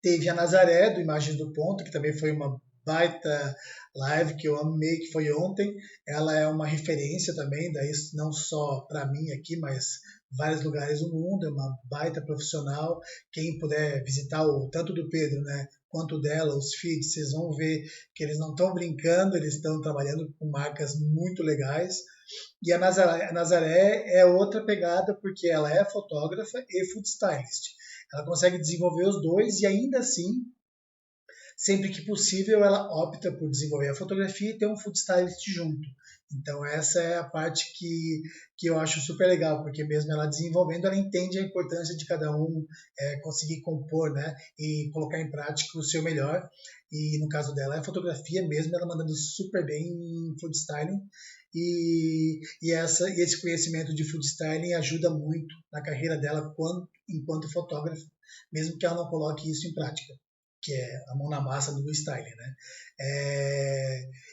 [SPEAKER 1] Teve a Nazaré, do Imagens do Ponto, que também foi uma baita live que eu amei, que foi ontem. Ela é uma referência também, daí não só para mim aqui, mas vários lugares do mundo, é uma baita profissional. Quem puder visitar tanto do Pedro, né, quanto dela, os feeds, vocês vão ver que eles não estão brincando, eles estão trabalhando com marcas muito legais. E a Nazaré é outra pegada, porque ela é fotógrafa e food stylist. Ela consegue desenvolver os dois e ainda assim, sempre que possível, ela opta por desenvolver a fotografia e ter um food stylist junto. Então essa é a parte que eu acho super legal, porque mesmo ela desenvolvendo, ela entende a importância de cada um conseguir compor, né, e colocar em prática o seu melhor. E no caso dela, é a fotografia mesmo, ela mandando super bem em food styling. E esse conhecimento de food styling ajuda muito na carreira dela enquanto fotógrafa, mesmo que ela não coloque isso em prática, que é a mão na massa do styling, né?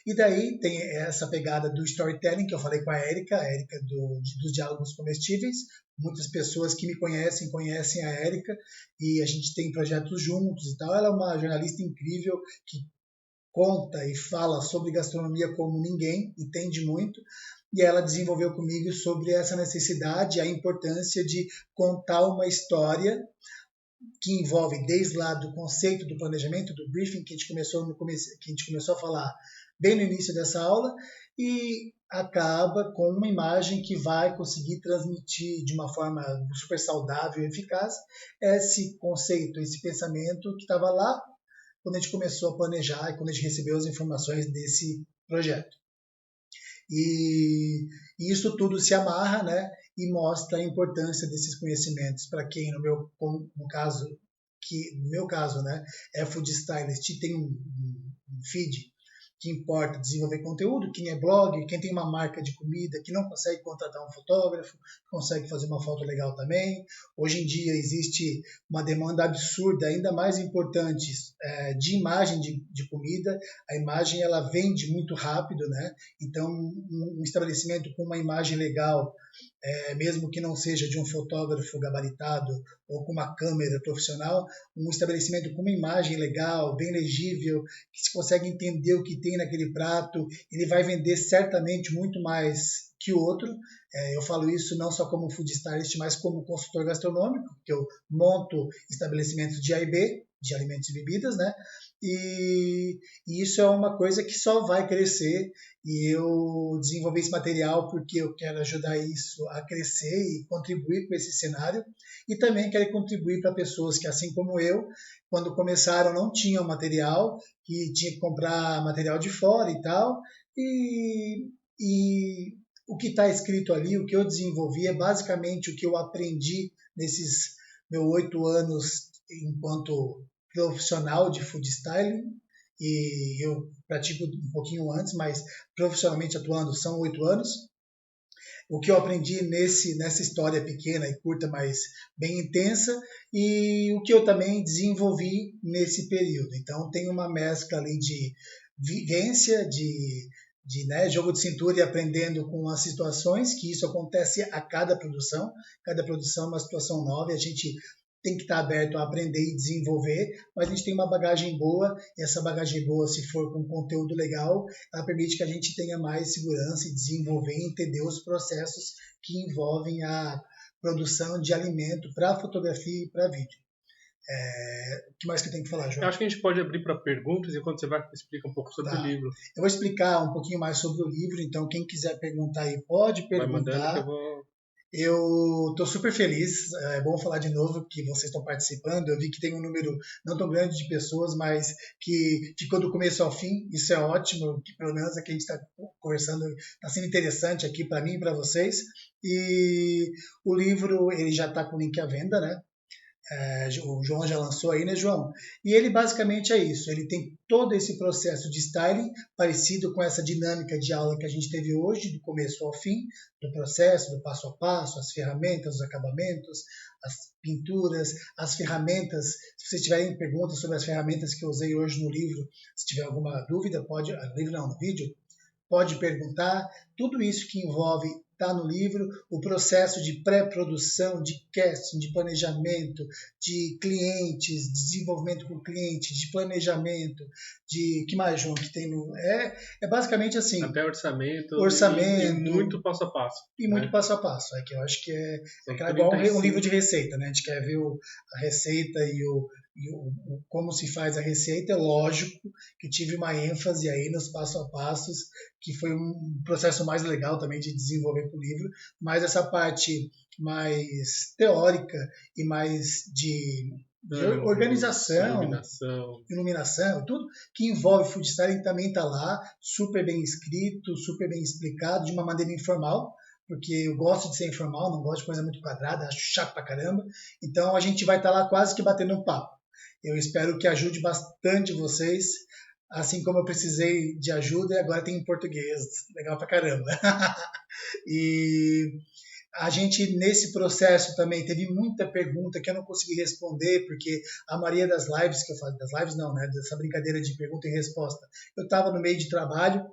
[SPEAKER 1] E daí tem essa pegada do storytelling que eu falei com a Érica dos Diálogos Comestíveis. Muitas pessoas que me conhecem a Érica e a gente tem projetos juntos e tal. Ela é uma jornalista incrível que conta e fala sobre gastronomia como ninguém, entende muito, e ela desenvolveu comigo sobre essa necessidade, a importância de contar uma história que envolve desde lá do conceito do planejamento, do briefing, que a gente começou a falar bem no início dessa aula, e acaba com uma imagem que vai conseguir transmitir de uma forma super saudável e eficaz esse conceito, esse pensamento que estava lá quando a gente começou a planejar e quando a gente recebeu as informações desse projeto. E isso tudo se amarra, né, e mostra a importância desses conhecimentos para quem, no meu caso, né, é food stylist e tem um feed que importa desenvolver conteúdo, quem é blog, quem tem uma marca de comida, que não consegue contratar um fotógrafo, consegue fazer uma foto legal também. Hoje em dia existe uma demanda absurda, ainda mais importante, de imagem de comida. A imagem ela vende muito rápido, né? Então um estabelecimento com uma imagem legal, mesmo que não seja de um fotógrafo gabaritado ou com uma câmera profissional, um estabelecimento com uma imagem legal, bem legível, que se consegue entender o que tem naquele prato, ele vai vender certamente muito mais que o outro. Eu falo isso não só como food stylist, mas como consultor gastronômico, que eu monto estabelecimentos de A e B, de alimentos e bebidas, né? E isso é uma coisa que só vai crescer, e eu desenvolvi esse material porque eu quero ajudar isso a crescer e contribuir com esse cenário, e também quero contribuir para pessoas que, assim como eu, quando começaram não tinham material, que tinha que comprar material de fora e tal, e o que está escrito ali, o que eu desenvolvi é basicamente o que eu aprendi nesses meus 8 anos enquanto profissional de food styling, e eu pratico um pouquinho antes, mas profissionalmente atuando são 8 anos. O que eu aprendi nessa história pequena e curta, mas bem intensa, e o que eu também desenvolvi nesse período. Então tem uma mescla ali de vivência, de jogo de cintura e aprendendo com as situações, que isso acontece a cada produção é uma situação nova, e a gente tem que estar aberto a aprender e desenvolver, mas a gente tem uma bagagem boa, e essa bagagem boa, se for com conteúdo legal, ela permite que a gente tenha mais segurança e desenvolver e entender os processos que envolvem a produção de alimento para fotografia e para vídeo. O que mais que eu tenho que falar, João?
[SPEAKER 2] Eu acho que a gente pode abrir para perguntas enquanto você vai explicar um pouco sobre o livro.
[SPEAKER 1] Eu vou explicar um pouquinho mais sobre o livro, então quem quiser perguntar aí pode perguntar.
[SPEAKER 2] Vai mandando que eu vou...
[SPEAKER 1] Eu estou super feliz, é bom falar de novo que vocês estão participando. Eu vi que tem um número não tão grande de pessoas, mas que ficou do começo ao fim. Isso é ótimo, que pelo menos aqui a gente está conversando, está sendo interessante aqui para mim e para vocês. E o livro ele já está com o link à venda, né? O João já lançou aí, né, João? E ele basicamente é isso. Ele tem todo esse processo de styling parecido com essa dinâmica de aula que a gente teve hoje, do começo ao fim, do processo, do passo a passo, as ferramentas, os acabamentos, as pinturas, as ferramentas. Se vocês tiverem perguntas sobre as ferramentas que eu usei hoje no livro, se tiver alguma dúvida, pode, no vídeo, pode perguntar. Tudo isso que envolve está no livro, o processo de pré-produção, de casting, de planejamento, de clientes, desenvolvimento com o cliente, de planejamento, de que mais, João, que tem no... É basicamente assim.
[SPEAKER 2] Até orçamento
[SPEAKER 1] e
[SPEAKER 2] muito passo a passo.
[SPEAKER 1] E muito passo a passo. Que eu acho que é igual um livro de receita, né? A gente quer ver a receita e como se faz a receita. É lógico que tive uma ênfase aí nos passo a passos, que foi um processo mais legal também de desenvolver o livro, mas essa parte mais teórica e mais de organização, iluminação, tudo que envolve food styling também está lá, super bem escrito, super bem explicado, de uma maneira informal, porque eu gosto de ser informal, não gosto de coisa muito quadrada, acho chato pra caramba. Então a gente vai estar lá quase que batendo um papo. Eu espero que ajude bastante vocês, assim como eu precisei de ajuda e agora tem em português. Legal pra caramba. E a gente, nesse processo também, teve muita pergunta que eu não consegui responder, porque a maioria das lives que eu faço, das lives não, né, dessa brincadeira de pergunta e resposta, eu estava no meio de trabalho.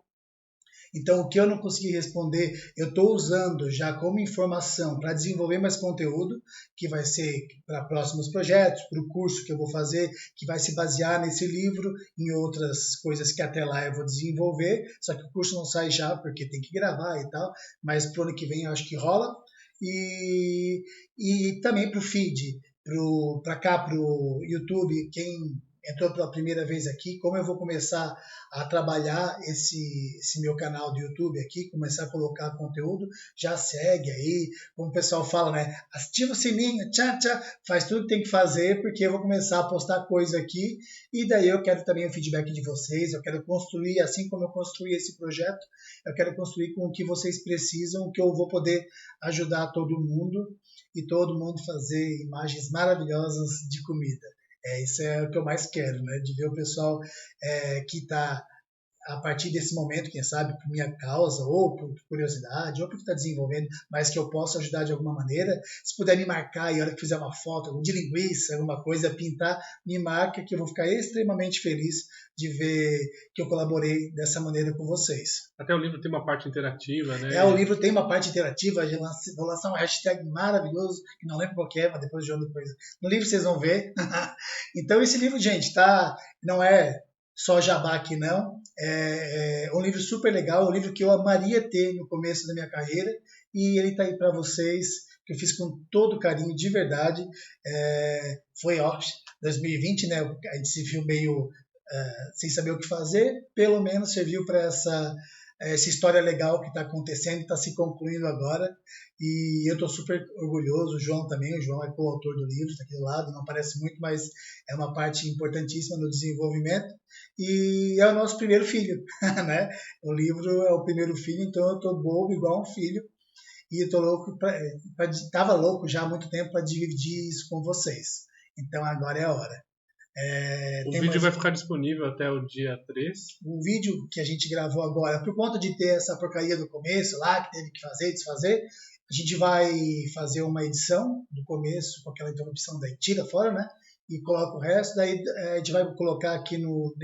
[SPEAKER 1] Então, o que eu não consegui responder, eu estou usando já como informação para desenvolver mais conteúdo, que vai ser para próximos projetos, para o curso que eu vou fazer, que vai se basear nesse livro, em outras coisas que até lá eu vou desenvolver, só que o curso não sai já, porque tem que gravar e tal, mas para o ano que vem eu acho que rola. E também para o feed, para cá, para o YouTube, quem entrou pela primeira vez aqui, como eu vou começar a trabalhar esse meu canal do YouTube aqui, começar a colocar conteúdo, já segue aí, como o pessoal fala, né? Ativa o sininho, tchá, faz tudo que tem que fazer, porque eu vou começar a postar coisa aqui, e daí eu quero também o feedback de vocês, eu quero construir, assim como eu construí esse projeto, eu quero construir com o que vocês precisam, que eu vou poder ajudar todo mundo, e todo mundo fazer imagens maravilhosas de comida. Isso é o que eu mais quero, né? De ver o pessoal que está, a partir desse momento, quem sabe, por minha causa, ou por curiosidade, ou porque está desenvolvendo, mas que eu possa ajudar de alguma maneira. Se puder me marcar e a hora que fizer uma foto de linguiça, alguma coisa, pintar, me marca, que eu vou ficar extremamente feliz de ver que eu colaborei dessa maneira com vocês.
[SPEAKER 2] Até o livro tem uma parte interativa, né?
[SPEAKER 1] O livro tem uma parte interativa, vou lançar um hashtag maravilhoso, que não lembro qual que é, mas depois eu jogo depois. No livro vocês vão ver. Então esse livro, gente, não é só jabá aqui não, é um livro super legal, um livro que eu amaria ter no começo da minha carreira, e ele está aí para vocês, que eu fiz com todo carinho, de verdade. Foi 2020, né? A gente se viu meio sem saber o que fazer, pelo menos serviu para essa história legal que está acontecendo, está se concluindo agora, e eu estou super orgulhoso. O João também, o João é coautor do livro, está aqui do lado, não aparece muito, mas é uma parte importantíssima no desenvolvimento, e é o nosso primeiro filho, né? O livro é o primeiro filho, então eu estou bobo igual um filho, e tô louco tava louco já há muito tempo para dividir isso com vocês. Então agora é a hora.
[SPEAKER 2] O vídeo vai ficar disponível até o dia 3.
[SPEAKER 1] O vídeo que a gente gravou agora, por conta de ter essa porcaria do começo lá, que teve que fazer, desfazer, a gente vai fazer uma edição do começo com aquela interrupção, daí tira fora, né? E coloca o resto, daí a gente vai colocar aqui no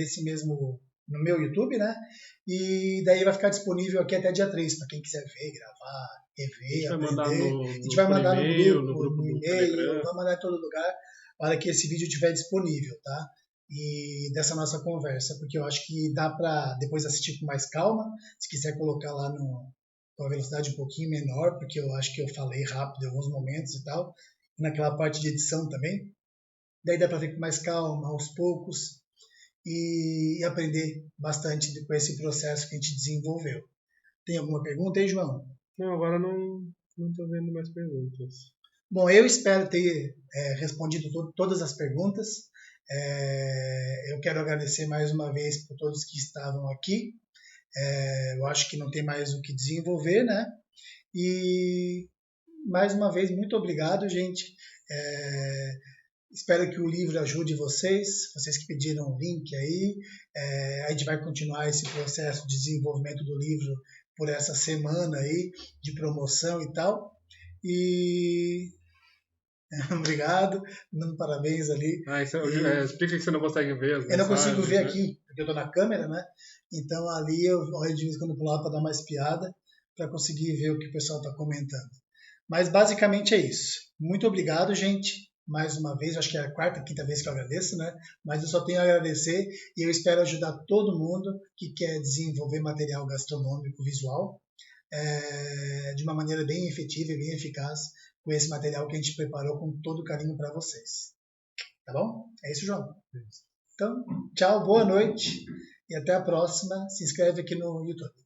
[SPEAKER 1] meu YouTube, né? E daí vai ficar disponível aqui até dia 3, para quem quiser ver, gravar, rever, aprender. A gente vai mandar no grupo, no e-mail, vai mandar em todo lugar, para que esse vídeo estiver disponível, tá? E dessa nossa conversa, porque eu acho que dá para depois assistir com mais calma, se quiser colocar lá com a velocidade um pouquinho menor, porque eu acho que eu falei rápido em alguns momentos e tal, naquela parte de edição também. Daí dá para ver com mais calma, aos poucos, e aprender bastante com esse processo que a gente desenvolveu. Tem alguma pergunta aí, João?
[SPEAKER 2] Não, agora não estou vendo mais perguntas.
[SPEAKER 1] Bom, eu espero ter respondido todas as perguntas. Eu quero agradecer mais uma vez por todos que estavam aqui. Eu acho que não tem mais o que desenvolver, né? E mais uma vez, muito obrigado, gente. Espero que o livro ajude vocês que pediram o link aí. A gente vai continuar esse processo de desenvolvimento do livro por essa semana aí de promoção e tal. E obrigado, dando parabéns ali.
[SPEAKER 2] Explica que você não consegue ver.
[SPEAKER 1] Eu não consigo ver aqui, porque eu estou na câmera, né? Então ali eu olho de vez em quando pro lado para dar mais piada, para conseguir ver o que o pessoal está comentando. Mas basicamente é isso. Muito obrigado, gente. Mais uma vez, acho que é a quarta, quinta vez que eu agradeço, né? Mas eu só tenho a agradecer e eu espero ajudar todo mundo que quer desenvolver material gastronômico visual de uma maneira bem efetiva e bem eficaz com esse material que a gente preparou com todo carinho para vocês. Tá bom? É isso, João. Então, tchau, boa noite e até a próxima. Se inscreve aqui no YouTube.